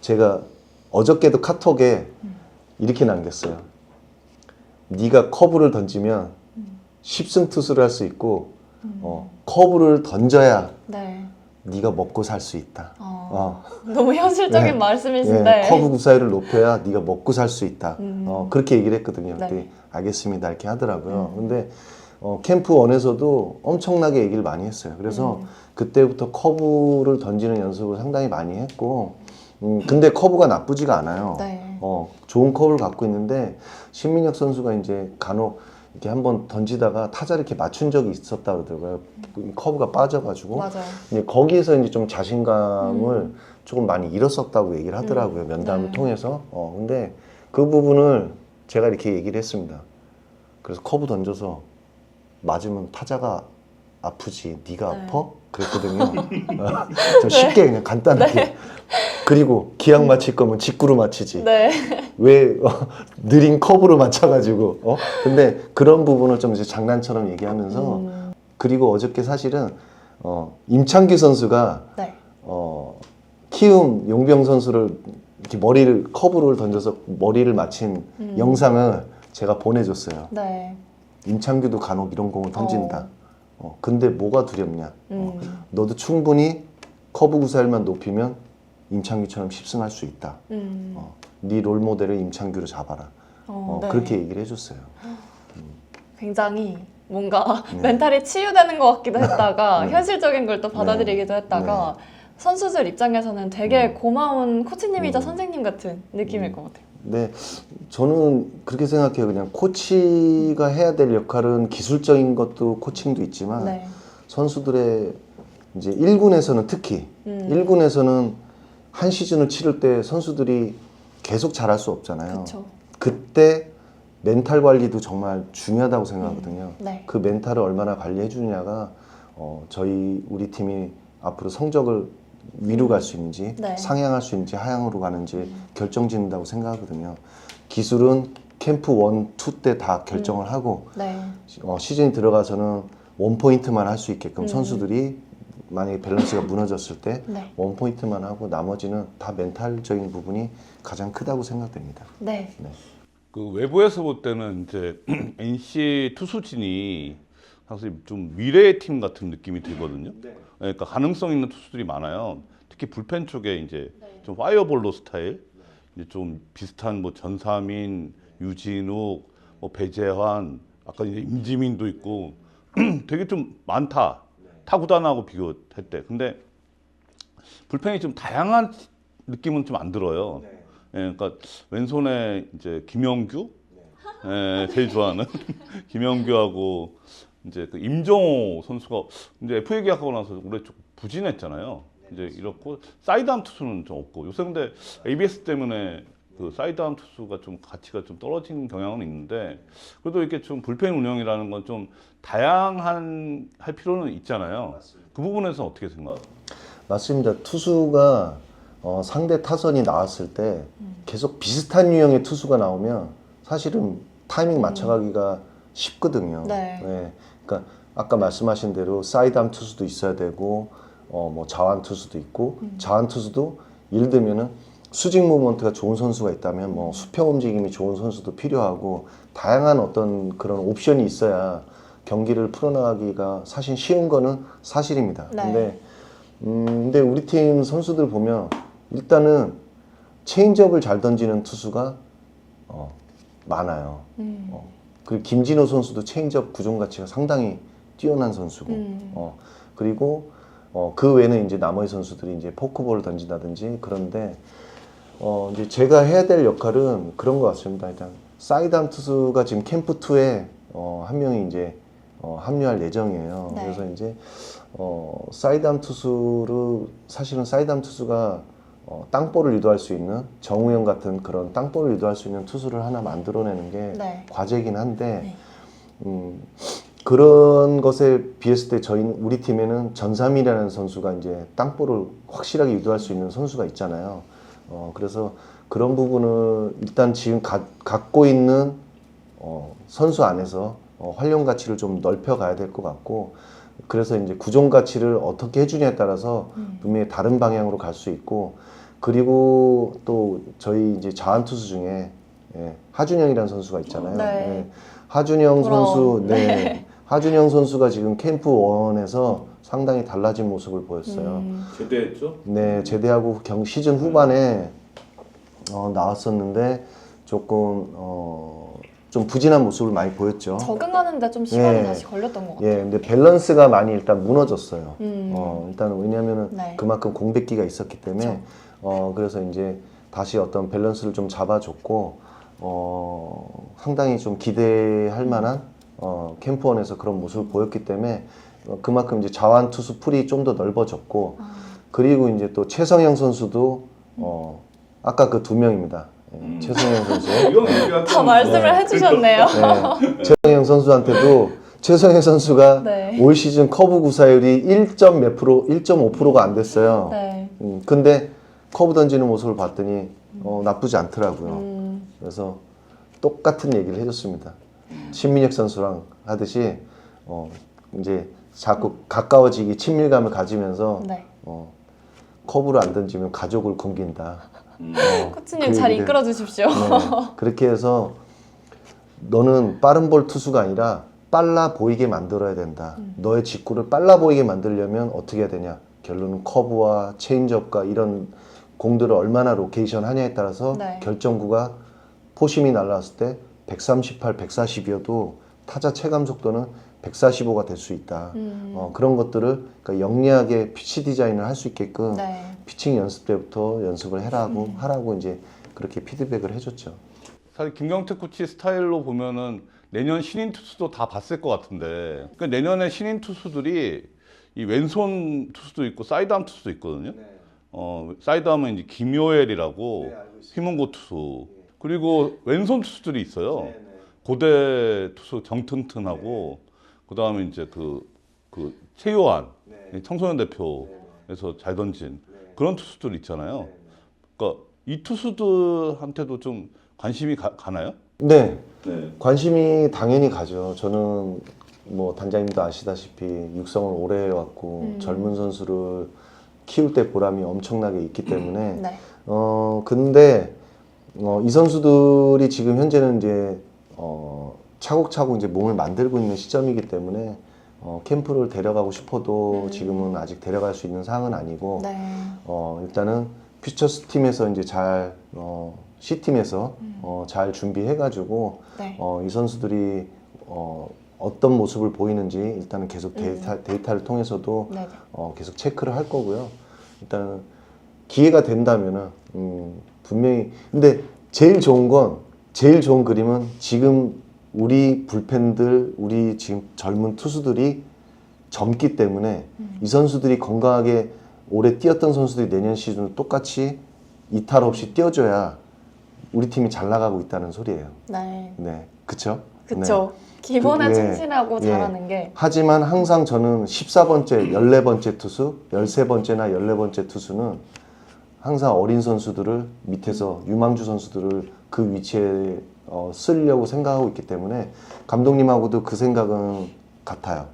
[SPEAKER 2] 제가 어저께도 카톡에 이렇게 남겼어요. 네가 커브를 던지면 10승 투수를 할 수 있고 커브를 던져야
[SPEAKER 1] 네.
[SPEAKER 2] 네가 먹고 살 수 있다.
[SPEAKER 1] 너무 현실적인
[SPEAKER 2] 네.
[SPEAKER 1] 말씀이신데.
[SPEAKER 2] 커브 구사율을 높여야 네가 먹고 살 수 있다. 그렇게 얘기를 했거든요.
[SPEAKER 1] 네.
[SPEAKER 2] 그때 알겠습니다 이렇게 하더라고요. 근데 캠프 1에서도 엄청나게 얘기를 많이 했어요. 그래서 그때부터 커브를 던지는 연습을 상당히 많이 했고 근데 커브가 나쁘지가 않아요.
[SPEAKER 1] 네.
[SPEAKER 2] 좋은 커브를 갖고 있는데 신민혁 선수가 이제 간혹 이렇게 한번 던지다가 타자를 이렇게 맞춘 적이 있었다 그러더라고요. 커브가 빠져가지고.
[SPEAKER 1] 맞아요.
[SPEAKER 2] 이제 거기에서 이제 좀 자신감을 조금 많이 잃었었다고 얘기를 하더라고요. 면담을
[SPEAKER 1] 네.
[SPEAKER 2] 통해서. 근데 그 부분을 제가 이렇게 얘기를 했습니다. 그래서 커브 던져서 맞으면 타자가 아프지. 네가
[SPEAKER 1] 네.
[SPEAKER 2] 아파? 그랬거든요. 좀 쉽게 그냥 간단하게. 그리고 기왕 맞힐 거면 직구로 맞히지.
[SPEAKER 1] 네.
[SPEAKER 2] 왜 느린 커브로 맞춰가지고 근데 그런 부분을 좀 이제 장난처럼 얘기하면서 그리고 어저께 사실은 임창규 선수가
[SPEAKER 1] 네.
[SPEAKER 2] 키움 용병 선수를 이렇게 머리를 커브를 던져서 머리를 맞힌 영상을 제가 보내줬어요.
[SPEAKER 1] 네.
[SPEAKER 2] 임창규도 간혹 이런 공을 던진다. 근데 뭐가 두렵냐? 너도 충분히 커브 구사율만 높이면 임창규처럼 10승할 수 있다. 네 롤모델을 임창규로 잡아라.
[SPEAKER 1] 네.
[SPEAKER 2] 그렇게 얘기를 해줬어요.
[SPEAKER 1] 굉장히 뭔가 멘탈이 치유되는 것 같기도 했다가 현실적인 걸 또 받아들이기도 했다가 선수들 입장에서는 되게 고마운 코치님이자 선생님 같은 느낌일 것 같아요.
[SPEAKER 2] 네, 저는 그렇게 생각해요. 그냥 코치가 해야 될 역할은 기술적인 것도 코칭도 있지만
[SPEAKER 1] 네.
[SPEAKER 2] 선수들의 이제 1군에서는 특히 1군에서는 한 시즌을 치를 때 선수들이 계속 잘할 수 없잖아요.
[SPEAKER 1] 그쵸.
[SPEAKER 2] 그때 멘탈 관리도 정말 중요하다고 생각하거든요.
[SPEAKER 1] 네.
[SPEAKER 2] 그 멘탈을 얼마나 관리해 주느냐가 우리 팀이 앞으로 성적을 위로 갈 수 있는지
[SPEAKER 1] 네.
[SPEAKER 2] 상향할 수 있는지 하향으로 가는지 결정짓는다고 생각하거든요. 기술은 캠프 1, 2 때 다 결정을 하고
[SPEAKER 1] 네.
[SPEAKER 2] 시즌이 들어가서는 원포인트만 할 수 있게끔 선수들이 만약에 밸런스가 무너졌을 때
[SPEAKER 1] 네.
[SPEAKER 2] 원포인트만 하고 나머지는 다 멘탈적인 부분이 가장 크다고 생각됩니다.
[SPEAKER 1] 네.
[SPEAKER 3] 그 외부에서 볼 때는 이제 NC 투수진이 사실 좀 미래의 팀 같은 느낌이 들거든요. 그러니까 가능성 있는 투수들이 많아요. 특히 불펜 쪽에 이제 좀 파이어볼로 스타일, 이제 좀 비슷한 뭐 전사민, 유진욱, 뭐 배재환, 아까 이제 임지민도 있고 되게 좀 많다. 타구단하고 비교할 때. 근데 불펜이 좀 다양한 느낌은 좀 안 들어요. 예, 그러니까 왼손에 이제 김영규, 예, 제일 좋아하는 김영규하고 이제 그 임정호 선수가 이제 FA 계약하고 나서 올해 좀 부진했잖아요. 이제 이렇고 사이드암 투수는 좀 없고 요새 근데 ABS 때문에 그 사이드암 투수가 좀 가치가 좀 떨어진 경향은 있는데 그래도 이렇게 좀 불펜 운영이라는 건 좀 다양한 할 필요는 있잖아요. 그 부분에서 어떻게 생각해요?
[SPEAKER 2] 맞습니다. 투수가 상대 타선이 나왔을 때 계속 비슷한 유형의 투수가 나오면 사실은 타이밍 맞춰가기가 쉽거든요.
[SPEAKER 1] 네.
[SPEAKER 2] 그러니까 아까 말씀하신 대로 사이드암 투수도 있어야 되고 뭐 좌완 투수도 있고 좌완 투수도 예를 들면은 수직 무브먼트가 좋은 선수가 있다면 뭐 수평 움직임이 좋은 선수도 필요하고 다양한 어떤 그런 옵션이 있어야 경기를 풀어나가기가 사실 쉬운 거는 사실입니다.
[SPEAKER 1] 네.
[SPEAKER 2] 근데 우리 팀 선수들 보면 일단은 체인지업을 잘 던지는 투수가 많아요. 그리고 김진호 선수도 체인지업 구종 가치가 상당히 뛰어난 선수고, 그리고 그 외에는 이제 나머지 선수들이 이제 포크볼을 던진다든지 그런데 이제 제가 해야 될 역할은 그런 것 같습니다. 일단 사이드암 투수가 지금 캠프 2에 한 명이 이제 합류할 예정이에요.
[SPEAKER 1] 네.
[SPEAKER 2] 그래서 이제 사이드암 투수를 사실은 사이드암 투수가 땅볼을 유도할 수 있는 정우영 같은 그런 땅볼을 유도할 수 있는 투수를 하나 만들어내는 게
[SPEAKER 1] 네.
[SPEAKER 2] 과제이긴 한데 그런 것에 비했을 때 우리 팀에는 전삼이라는 선수가 이제 땅볼을 확실하게 유도할 수 있는 선수가 있잖아요. 그래서 그런 부분을 일단 지금 갖고 있는 선수 안에서 활용 가치를 좀 넓혀 가야 될 것 같고 그래서 이제 구종 가치를 어떻게 해주냐에 따라서 분명히 다른 방향으로 갈 수 있고 그리고 또 저희 이제 자완 투수 중에 하준영이라는 선수가 있잖아요.
[SPEAKER 1] 네.
[SPEAKER 2] 하준영
[SPEAKER 1] 부러운.
[SPEAKER 2] 선수, 하준영 선수가 지금 캠프 1에서 상당히 달라진 모습을 보였어요.
[SPEAKER 3] 제대했죠?
[SPEAKER 2] 네, 제대하고 시즌 후반에 나왔었는데 조금 좀 부진한 모습을 많이 보였죠.
[SPEAKER 1] 적응하는데 좀 시간이
[SPEAKER 2] 예.
[SPEAKER 1] 다시 걸렸던 것 같아요.
[SPEAKER 2] 예, 근데 밸런스가 많이 일단 무너졌어요. 일단 왜냐하면은
[SPEAKER 1] 네.
[SPEAKER 2] 그만큼 공백기가 있었기 때문에 그래서 이제 다시 어떤 밸런스를 좀 잡아줬고 상당히 좀 기대할 만한 캠프원에서 그런 모습을 보였기 때문에 그만큼 이제 자완 투수 풀이 좀 더 넓어졌고 그리고 이제 또 최성영 선수도 아까 그 2명입니다. 최성영 선수.
[SPEAKER 1] 다 말씀을 해주셨네요.
[SPEAKER 2] 네, 최성영 선수한테도 최성영 선수가
[SPEAKER 1] 네.
[SPEAKER 2] 올 시즌 커브 구사율이 1점 몇 프로, 1.5%가 안 됐어요.
[SPEAKER 1] 네.
[SPEAKER 2] 근데 커브 던지는 모습을 봤더니 나쁘지 않더라고요. 그래서 똑같은 얘기를 해줬습니다. 신민혁 선수랑 하듯이 이제 자꾸 가까워지기 친밀감을 가지면서
[SPEAKER 1] 네.
[SPEAKER 2] 커브를 안 던지면 가족을 굶긴다.
[SPEAKER 1] 코치님 잘
[SPEAKER 2] 얘기를-
[SPEAKER 1] 이끌어 주십시오.
[SPEAKER 2] 네, 그렇게 해서 너는 빠른 볼 투수가 아니라 빨라 보이게 만들어야 된다. 너의 직구를 빨라 보이게 만들려면 어떻게 해야 되냐? 결론은 커브와 체인지업과 이런 공들을 얼마나 로케이션 하냐에 따라서
[SPEAKER 1] 네.
[SPEAKER 2] 결정구가 포심이 날라왔을 때 138, 140이어도 타자 체감 속도는 145가 될 수 있다. 그런 것들을 그러니까 영리하게 피치 디자인을 할 수 있게끔
[SPEAKER 1] 네.
[SPEAKER 2] 피칭 연습 때부터 연습을 하라고 이제 그렇게 피드백을 해줬죠.
[SPEAKER 3] 사실 김경태 코치 스타일로 보면은 내년 신인 투수도 다 봤을 것 같은데 그러니까 내년에 신인 투수들이 이 왼손 투수도 있고 사이드암 투수도 있거든요. 사이드암은 이제 김요엘이라고 휘문고 투수 그리고 왼손 투수들이 있어요. 고대 투수 정튼튼하고 그다음에 이제 최요한 청소년 대표에서 잘 던진 그런 투수들 있잖아요. 그러니까 이 투수들한테도 좀 관심이 가나요?
[SPEAKER 2] 네.
[SPEAKER 3] 네.
[SPEAKER 2] 관심이 당연히 가죠. 저는 뭐 단장님도 아시다시피 육성을 오래 해왔고 젊은 선수를 키울 때 보람이 엄청나게 있기 때문에
[SPEAKER 1] 네.
[SPEAKER 2] 근데 이 선수들이 지금 현재는 이제 차곡차곡 이제 몸을 만들고 있는 시점이기 때문에 캠프를 데려가고 싶어도 지금은 아직 데려갈 수 있는 상황은 아니고
[SPEAKER 1] 네.
[SPEAKER 2] 일단은 퓨처스 팀에서 이제 잘 C팀에서 잘 준비해가지고
[SPEAKER 1] 네.
[SPEAKER 2] 이 선수들이 어떤 모습을 보이는지 일단은 계속 데이터를 통해서도
[SPEAKER 1] 네.
[SPEAKER 2] 계속 체크를 할 거고요. 일단은 기회가 된다면은 분명히 근데 제일 좋은 그림은 지금 우리 불펜들 우리 지금 젊은 투수들이 젊기 때문에 이 선수들이 건강하게 올해 뛰었던 선수들이 내년 시즌 똑같이 이탈 없이 뛰어줘야 우리 팀이 잘 나가고 있다는 소리예요.
[SPEAKER 1] 네.
[SPEAKER 2] 네, 그쵸?
[SPEAKER 1] 그쵸. 기본에
[SPEAKER 2] 예,
[SPEAKER 1] 충실하고
[SPEAKER 2] 예.
[SPEAKER 1] 잘하는 게.
[SPEAKER 2] 하지만 항상 저는 14번째, 14번째 투수, 13번째나 14번째 투수는 항상 어린 선수들을 밑에서 유망주 선수들을 그 위치에 쓰려고 생각하고 있기 때문에 감독님하고도 그 생각은 같아요.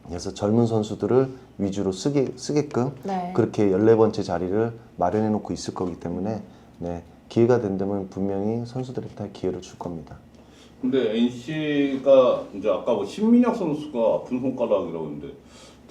[SPEAKER 2] 그래서 젊은 선수들을 위주로 쓰게끔
[SPEAKER 1] 네.
[SPEAKER 2] 그렇게 14번째 자리를 마련해 놓고 있을 거기 때문에 네, 기회가 된다면 분명히 선수들한테 기회를 줄 겁니다.
[SPEAKER 3] 근데 NC가 이제 아까 뭐 신민혁 선수가 아픈 손가락이라고 했는데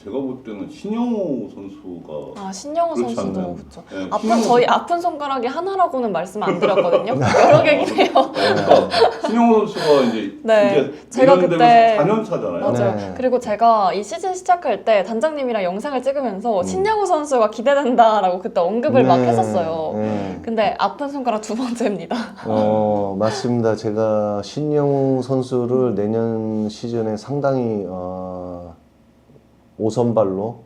[SPEAKER 3] 제가 볼 때는 신영호 선수가
[SPEAKER 1] 신영호
[SPEAKER 3] 그렇지
[SPEAKER 1] 선수도
[SPEAKER 3] 않나요?
[SPEAKER 1] 그렇죠.
[SPEAKER 3] 네,
[SPEAKER 1] 저희 아픈 손가락이 하나라고는 말씀 안 드렸거든요. 여러 개긴 해요.
[SPEAKER 3] 그러니까 신영호 선수가 이제
[SPEAKER 1] 네,
[SPEAKER 3] 이제
[SPEAKER 1] 제가
[SPEAKER 3] 내년
[SPEAKER 1] 그때-
[SPEAKER 3] 되면 4년 차잖아요.
[SPEAKER 1] 맞아요.
[SPEAKER 2] 네.
[SPEAKER 1] 그리고 제가 이 시즌 시작할 때 단장님이랑 영상을 찍으면서 신영호 선수가 기대된다라고 그때 언급을 막 했었어요.
[SPEAKER 2] 네.
[SPEAKER 1] 근데 아픈 손가락 두 번째입니다.
[SPEAKER 2] 맞습니다. 제가 신영우 선수를 내년 시즌에 상당히 5선발로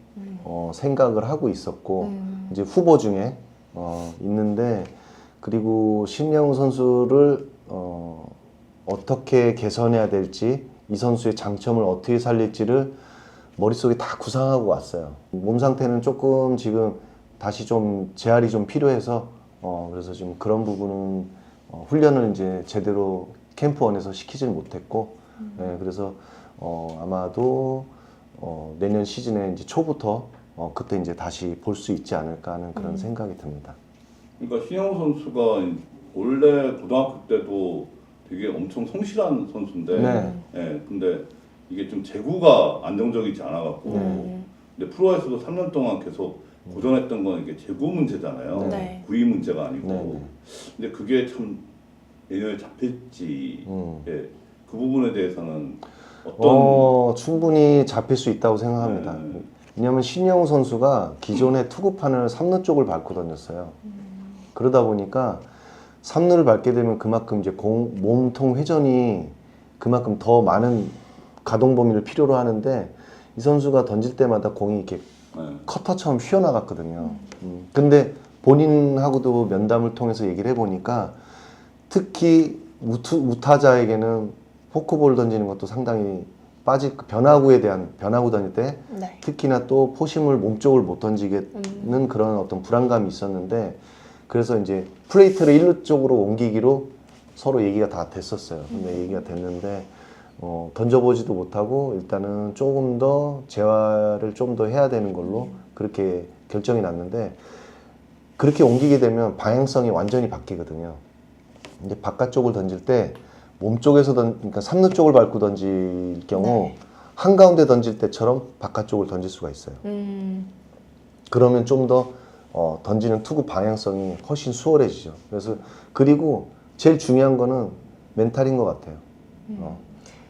[SPEAKER 2] 생각을 하고 있었고 이제 후보 중에 있는데 그리고 신영우 선수를 어떻게 개선해야 될지 이 선수의 장점을 어떻게 살릴지를 머릿속에 다 구상하고 왔어요. 몸 상태는 조금 지금 다시 좀 재활이 좀 필요해서 그래서 지금 그런 부분은 훈련을 이제 제대로 캠프원에서 시키질 못했고 그래서 아마도 내년 시즌에 이제 초부터 그때 이제 다시 볼 수 있지 않을까 하는 그런 생각이 듭니다.
[SPEAKER 3] 그러니까 신영호 선수가 원래 고등학교 때도 되게 엄청 성실한 선수인데,
[SPEAKER 2] 네.
[SPEAKER 3] 예, 근데 이게 좀 제구가 안정적이지 않아갖고, 근데 프로에서도 3년 동안 계속 고전했던 건 이게 제구 문제잖아요.
[SPEAKER 1] 네.
[SPEAKER 3] 구위 문제가 아니고,
[SPEAKER 2] 네.
[SPEAKER 3] 근데 그게 참 내년에 잡힐지, 예, 그 부분에 대해서는 어떤
[SPEAKER 2] 충분히 잡힐 수 있다고 생각합니다.
[SPEAKER 3] 네.
[SPEAKER 2] 왜냐하면 신영우 선수가 기존의 투구판을 3루 쪽을 밟고 던졌어요. 그러다 보니까 3루를 밟게 되면 그만큼 이제 몸통 회전이 그만큼 더 많은 가동 범위를 필요로 하는데 이 선수가 던질 때마다 공이 이렇게
[SPEAKER 3] 네.
[SPEAKER 2] 커터처럼 휘어나갔거든요. 근데 본인하고도 면담을 통해서 얘기를 해보니까 특히 우타자에게는 포크볼 던지는 것도 상당히 변화구에 대한 변화구 던질 때
[SPEAKER 1] 네.
[SPEAKER 2] 특히나 또 포심을 몸쪽을 못 던지겠는 그런 어떤 불안감이 있었는데 그래서 이제 플레이트를 1루 쪽으로 옮기기로 서로 얘기가 다 됐었어요. 근데 얘기가 됐는데 던져보지도 못하고 일단은 조금 더 재활을 좀 더 해야 되는 걸로 그렇게 결정이 났는데 그렇게 옮기게 되면 방향성이 완전히 바뀌거든요. 이제 바깥쪽을 던질 때 몸쪽에서 그러니까 3루 쪽을 밟고 던질 경우
[SPEAKER 1] 네.
[SPEAKER 2] 한가운데 던질 때처럼 바깥쪽을 던질 수가 있어요. 그러면 좀 더 던지는 투구 방향성이 훨씬 수월해지죠. 그래서 그리고 제일 중요한 거는 멘탈인 것 같아요.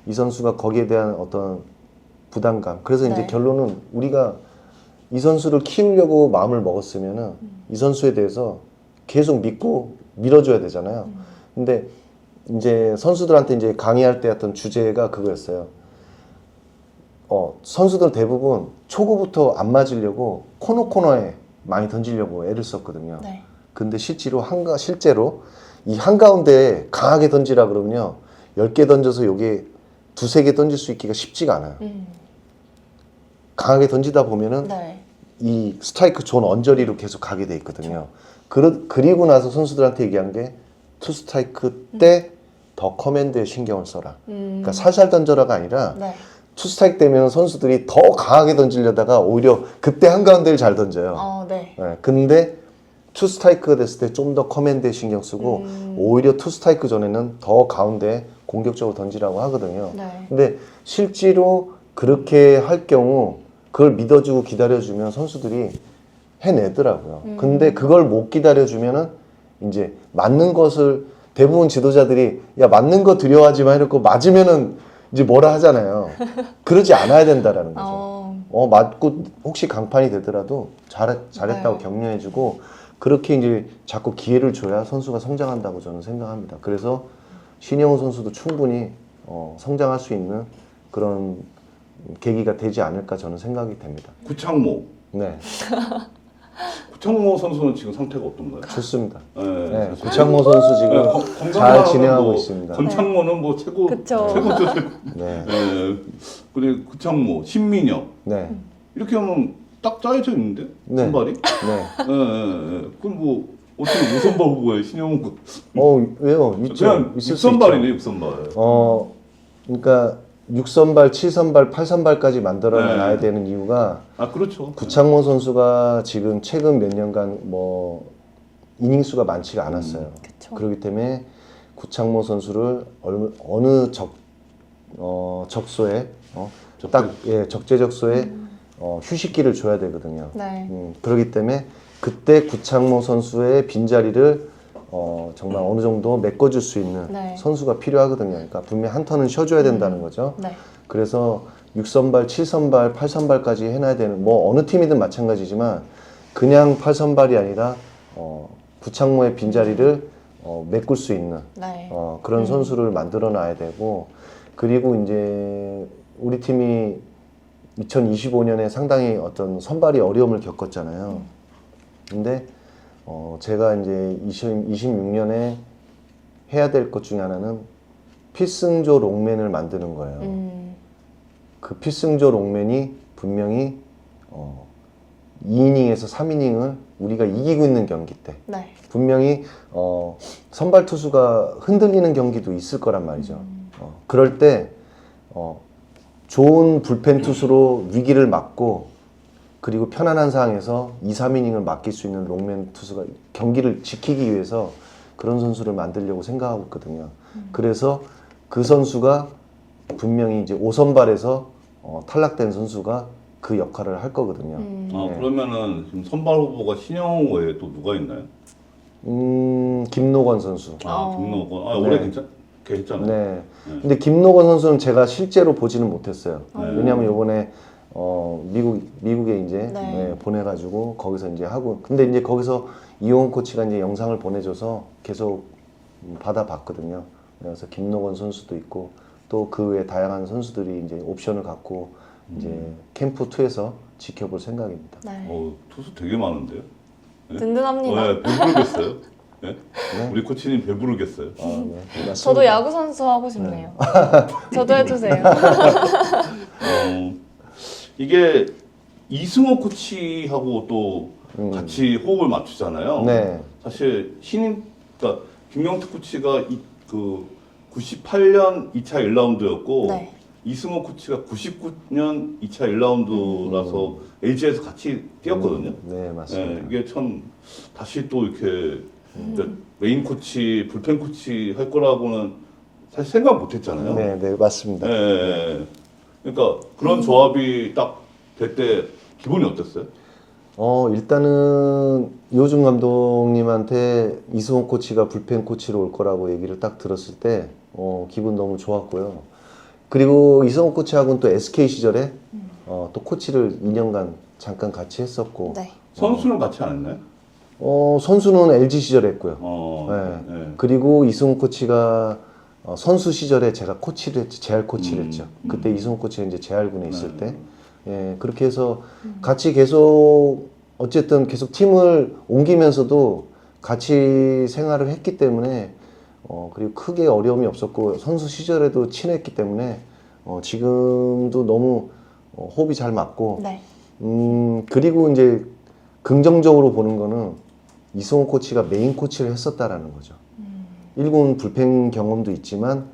[SPEAKER 2] 이 선수가 거기에 대한 어떤 부담감. 그래서 이제
[SPEAKER 1] 네.
[SPEAKER 2] 결론은 우리가 이 선수를 키우려고 마음을 먹었으면은 이 선수에 대해서 계속 믿고 밀어줘야 되잖아요. 근데 이제 선수들한테 이제 강의할 때 했던 주제가 그거였어요. 선수들 대부분 초구부터 안 맞으려고 코너에 많이 던지려고 애를 썼거든요.
[SPEAKER 1] 네.
[SPEAKER 2] 근데 실제로 이 한가운데 강하게 던지라 그러면요. 10개 던져서 요게 두세 개 던질 수 있기가 쉽지가 않아요. 강하게 던지다 보면은
[SPEAKER 1] 네.
[SPEAKER 2] 이 스트라이크 존 언저리로 계속 가게 돼 있거든요. 그리고 나서 선수들한테 얘기한 게 투 스트라이크 때 더 커맨드에 신경을 써라. 그러니까 살살 던져라가 아니라
[SPEAKER 1] 네.
[SPEAKER 2] 투 스트라이크 되면 선수들이 더 강하게 던지려다가 오히려 그때 한가운데를 잘 던져요.
[SPEAKER 1] 네.
[SPEAKER 2] 네, 근데 투 스트라이크가 됐을 때 좀 더 커맨드에 신경 쓰고 오히려 투 스트라이크 전에는 더 가운데 공격적으로 던지라고 하거든요.
[SPEAKER 1] 네.
[SPEAKER 2] 근데 실제로 그렇게 할 경우 그걸 믿어주고 기다려주면 선수들이 해내더라고요. 근데 그걸 못 기다려주면은 이제 맞는 것을 대부분 지도자들이 야 맞는 거 두려워하지 마 이러고 맞으면은 이제 뭐라 하잖아요. 그러지 않아야 된다라는 거죠. 맞고 혹시 강판이 되더라도 잘했다고
[SPEAKER 1] 네.
[SPEAKER 2] 격려해주고 그렇게 이제 자꾸 기회를 줘야 선수가 성장한다고 저는 생각합니다. 그래서 신영훈 선수도 충분히 성장할 수 있는 그런 계기가 되지 않을까 저는 생각이 됩니다.
[SPEAKER 3] 구창모.
[SPEAKER 2] 네,
[SPEAKER 3] 구창모 선수는 지금 상태가 어떤가요?
[SPEAKER 2] 좋습니다.
[SPEAKER 3] 네,
[SPEAKER 2] 네,
[SPEAKER 3] 사실.
[SPEAKER 2] 구창모 선수 지금
[SPEAKER 3] 네,
[SPEAKER 2] 잘
[SPEAKER 3] 건강하고
[SPEAKER 2] 진행하고
[SPEAKER 3] 뭐
[SPEAKER 2] 있습니다.
[SPEAKER 3] 권창모는 뭐 최고
[SPEAKER 1] 그쵸.
[SPEAKER 3] 최고 조직.
[SPEAKER 2] 네,
[SPEAKER 3] 그리고 구창모, 신민혁
[SPEAKER 2] 네,
[SPEAKER 3] 이렇게 하면 딱 짜여져 있는데
[SPEAKER 2] 네.
[SPEAKER 3] 선발이?
[SPEAKER 2] 네.
[SPEAKER 3] 그럼 뭐 어떻게 우선발 후보에 신영훈
[SPEAKER 2] 왜요? 있죠.
[SPEAKER 3] 그냥
[SPEAKER 2] 있을 수
[SPEAKER 3] 육선발이네
[SPEAKER 2] 있죠.
[SPEAKER 3] 육선발.
[SPEAKER 2] 그러니까 6선발, 7선발, 8선발까지 만들어놔야
[SPEAKER 3] 네.
[SPEAKER 2] 되는 이유가
[SPEAKER 3] 아 그렇죠.
[SPEAKER 2] 구창모 선수가 지금 최근 몇 년간 뭐 이닝 수가 많지가 않았어요.
[SPEAKER 1] 그쵸.
[SPEAKER 2] 그렇기 때문에 구창모 선수를 어느 적소에 적재적소에 휴식기를 줘야 되거든요.
[SPEAKER 1] 네.
[SPEAKER 2] 그렇기 때문에 그때 구창모 선수의 빈자리를 정말 어느 정도 메꿔줄 수 있는
[SPEAKER 1] 네.
[SPEAKER 2] 선수가 필요하거든요. 그러니까 분명 한 턴은 쉬어줘야 된다는 거죠.
[SPEAKER 1] 네.
[SPEAKER 2] 그래서 6선발, 7선발, 8선발까지 해놔야 되는 뭐 어느 팀이든 마찬가지지만 그냥 8선발이 아니라 구창모의 빈자리를 메꿀 수 있는
[SPEAKER 1] 네.
[SPEAKER 2] 그런 선수를 만들어 놔야 되고 그리고 이제 우리 팀이 2025년에 상당히 어떤 선발이 어려움을 겪었잖아요. 근데 제가 이제 26년에 해야 될 것 중에 하나는 필승조 롱맨을 만드는 거예요. 그 필승조 롱맨이 분명히 2이닝에서 3이닝을 우리가 이기고 있는 경기 때
[SPEAKER 1] 네.
[SPEAKER 2] 분명히 선발 투수가 흔들리는 경기도 있을 거란 말이죠. 그럴 때 좋은 불펜 투수로 위기를 막고 그리고 편안한 상황에서 2, 3이닝을 맡길 수 있는 롱맨 투수가 경기를 지키기 위해서 그런 선수를 만들려고 생각하고 있거든요. 그래서 그 선수가 분명히 이제 5선발에서 탈락된 선수가 그 역할을 할 거거든요. 네.
[SPEAKER 3] 그러면은 지금 선발 후보가 신영훈 외에 또 누가 있나요?
[SPEAKER 2] 김노건 선수.
[SPEAKER 3] 김노건.
[SPEAKER 2] 네.
[SPEAKER 3] 올해 괜찮아요.
[SPEAKER 2] 네. 근데 김노건 선수는 제가 실제로 보지는 못했어요. 왜냐하면 이번에 미국에 이제
[SPEAKER 1] 네.
[SPEAKER 2] 보내가지고 거기서 이제 하고 근데 이제 거기서 이용훈 코치가 이제 영상을 보내줘서 계속 받아봤거든요. 그래서 김노건 선수도 있고 또 그 외에 다양한 선수들이 이제 옵션을 갖고 이제 캠프 2에서 지켜볼 생각입니다.
[SPEAKER 1] 네.
[SPEAKER 3] 투수 되게 많은데요?
[SPEAKER 1] 든든합니다.
[SPEAKER 3] 네, 배부르겠어요? 네?
[SPEAKER 2] 네.
[SPEAKER 3] 우리 코치님 배부르겠어요?
[SPEAKER 2] 네, 맞습니다.
[SPEAKER 1] 저도 야구 선수 하고 싶네요. 저도 해주세요.
[SPEAKER 3] 이게 이승호 코치하고 또 같이 호흡을 맞추잖아요.
[SPEAKER 2] 네.
[SPEAKER 3] 사실 그러니까 김경태 코치가 그 98년 2차 1라운드였고
[SPEAKER 1] 네.
[SPEAKER 3] 이승호 코치가 99년 2차 1라운드라서 LG에서 같이 뛰었거든요.
[SPEAKER 2] 네, 맞습니다.
[SPEAKER 3] 네, 이게 참 다시 또 이렇게 메인 코치, 불펜 코치 할 거라고는 사실 생각 못 했잖아요.
[SPEAKER 2] 네, 네, 맞습니다.
[SPEAKER 3] 네. 그러니까 그런 조합이 딱 될 때 기분이 어땠어요?
[SPEAKER 2] 일단은 이호준 감독님한테 이승호 코치가 불펜 코치로 올 거라고 얘기를 딱 들었을 때 기분 너무 좋았고요. 그리고 이승호 코치하고는 또 SK 시절에 또 코치를 2년간 잠깐 같이 했었고
[SPEAKER 1] 네.
[SPEAKER 3] 선수는 같이 안 했나요?
[SPEAKER 2] 선수는 LG 시절에 했고요.
[SPEAKER 3] 네. 네.
[SPEAKER 2] 그리고 이승호 코치가 선수 시절에 제가 코치를 했죠. 재활 코치를 했죠. 그때 이승호 코치가 이제 재활군에 있을 때 그렇게 해서 같이 계속 어쨌든 계속 팀을 옮기면서도 같이 생활을 했기 때문에 그리고 크게 어려움이 없었고 선수 시절에도 친했기 때문에 지금도 너무 호흡이 잘 맞고
[SPEAKER 1] 네.
[SPEAKER 2] 그리고 이제 긍정적으로 보는 거는 이승호 코치가 메인 코치를 했었다라는 거죠. 1군 불펜 경험도 있지만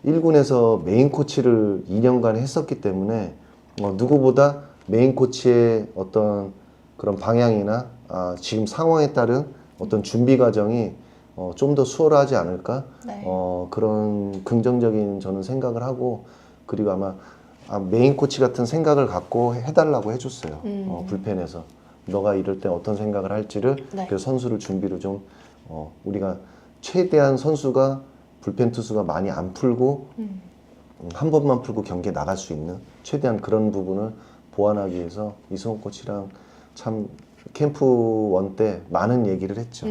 [SPEAKER 2] 1군에서 메인 코치를 2년간 했었기 때문에 누구보다 메인 코치의 어떤 그런 방향이나 지금 상황에 따른 어떤 준비 과정이 좀 더 수월하지 않을까?
[SPEAKER 1] 네.
[SPEAKER 2] 그런 긍정적인 저는 생각을 하고 그리고 아마 메인 코치 같은 생각을 갖고 해달라고 해줬어요. 불펜에서 너가 이럴 때 어떤 생각을 할지를
[SPEAKER 1] 네.
[SPEAKER 2] 그래서 선수를 준비를 좀 우리가 최대한 선수가 불펜 투수가 많이 안 풀고 한 번만 풀고 경기에 나갈 수 있는 최대한 그런 부분을 보완하기 위해서 이승호 코치랑 참 캠프 1 때 많은 얘기를 했죠.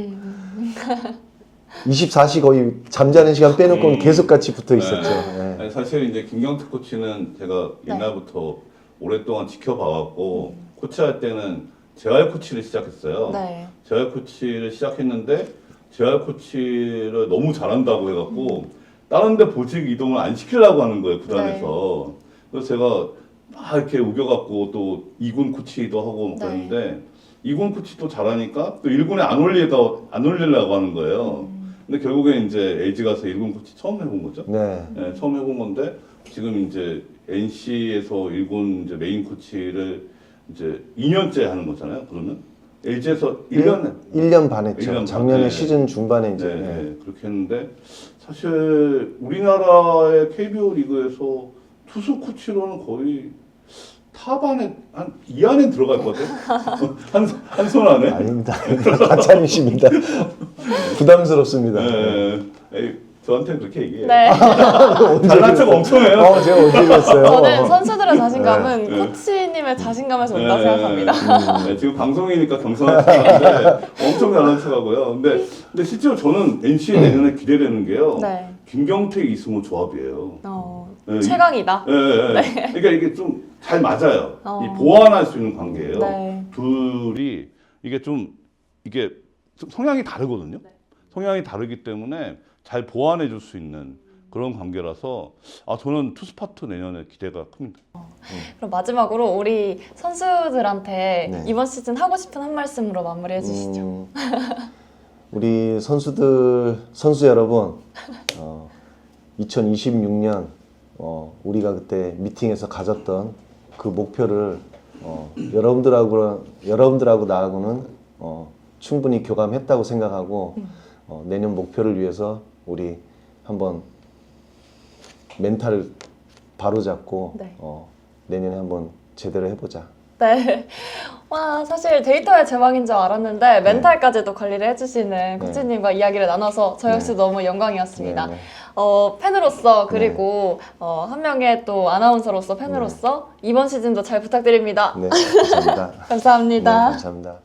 [SPEAKER 2] 24시 거의 잠자는 시간 빼놓고는 계속 같이 붙어 있었죠. 네.
[SPEAKER 3] 아니, 사실 이제 김경태 코치는 제가
[SPEAKER 1] 네.
[SPEAKER 3] 옛날부터 오랫동안 지켜봐왔고 코치할 때는 재활 코치를 시작했어요.
[SPEAKER 1] 네.
[SPEAKER 3] 재활 코치를 시작했는데 재활 코치를 너무 잘한다고 해갖고 다른 데 보직 이동을 안 시키려고 하는 거예요, 구단에서. 그래서 제가 막 이렇게 우겨갖고 또 2군 코치도 하고 막 그랬는데 2군 코치도 잘하니까 또 1군에 안 올리려고 하는 거예요. 근데 결국에 이제 LG 가서 1군 코치 처음 해본 거죠.
[SPEAKER 2] 네.
[SPEAKER 3] 네, 처음 해본 건데 지금 이제 NC에서 1군 이제 메인 코치를 이제 2년째 하는 거잖아요. 그러면 LG에서
[SPEAKER 2] 1년 반 했죠.
[SPEAKER 3] 1년 반.
[SPEAKER 2] 작년에
[SPEAKER 3] 네.
[SPEAKER 2] 시즌 중반에 이제.
[SPEAKER 3] 네, 그렇게 했는데 사실 우리나라의 KBO 리그에서 투수 코치로는 거의 탑 안에 한 2안에 들어갈 것 같아요. 한 손 안에.
[SPEAKER 2] 아닙니다. 가짜이십니다. 부담스럽습니다.
[SPEAKER 3] 네. 에이, 저한테 그렇게 얘기해요.
[SPEAKER 1] 네.
[SPEAKER 3] 잘난 척 엄청 해요.
[SPEAKER 2] 제가 언제 그랬어요?
[SPEAKER 1] 저는 선수들의 자신감은
[SPEAKER 3] 네.
[SPEAKER 1] 코치님의 자신감에서 온다고 생각합니다.
[SPEAKER 3] 네, 지금 방송이니까 겸손한 척하는데 엄청 잘난 척하고요. 근데 실제로 저는 NC에 내년에 기대되는 게요.
[SPEAKER 1] 네.
[SPEAKER 3] 김경태, 이승호 조합이에요. 네,
[SPEAKER 1] 최강이다.
[SPEAKER 3] 네. 그러니까 이게 좀 잘 맞아요.
[SPEAKER 1] 어.
[SPEAKER 3] 이 보완할 수 있는 관계예요.
[SPEAKER 1] 네.
[SPEAKER 3] 둘이 이게 좀 성향이 다르거든요. 성향이 다르기 때문에 잘 보완해 줄 수 있는 그런 관계라서 저는 투수 파트 내년에 기대가 큽니다.
[SPEAKER 1] 그럼 마지막으로 우리 선수들한테
[SPEAKER 2] 네.
[SPEAKER 1] 이번 시즌 하고 싶은 한 말씀으로 마무리해 주시죠.
[SPEAKER 2] 우리 선수 여러분, 2026년 우리가 그때 미팅에서 가졌던 그 목표를 여러분들하고 나하고는 충분히 교감했다고 생각하고 내년 목표를 위해서 우리 한번 멘탈을 바로잡고
[SPEAKER 1] 네.
[SPEAKER 2] 내년에 한번 제대로 해보자.
[SPEAKER 1] 네. 와, 사실 데이터의 제왕인 줄 알았는데 멘탈까지도 관리를 해주시는 코치님과 이야기를 나눠서 저 역시 너무 영광이었습니다.
[SPEAKER 2] 네, 네.
[SPEAKER 1] 팬으로서 그리고 한 명의 또 아나운서로서 팬으로서 이번 시즌도 잘 부탁드립니다.
[SPEAKER 2] 네, 감사합니다.
[SPEAKER 1] 감사합니다.
[SPEAKER 2] 네, 감사합니다.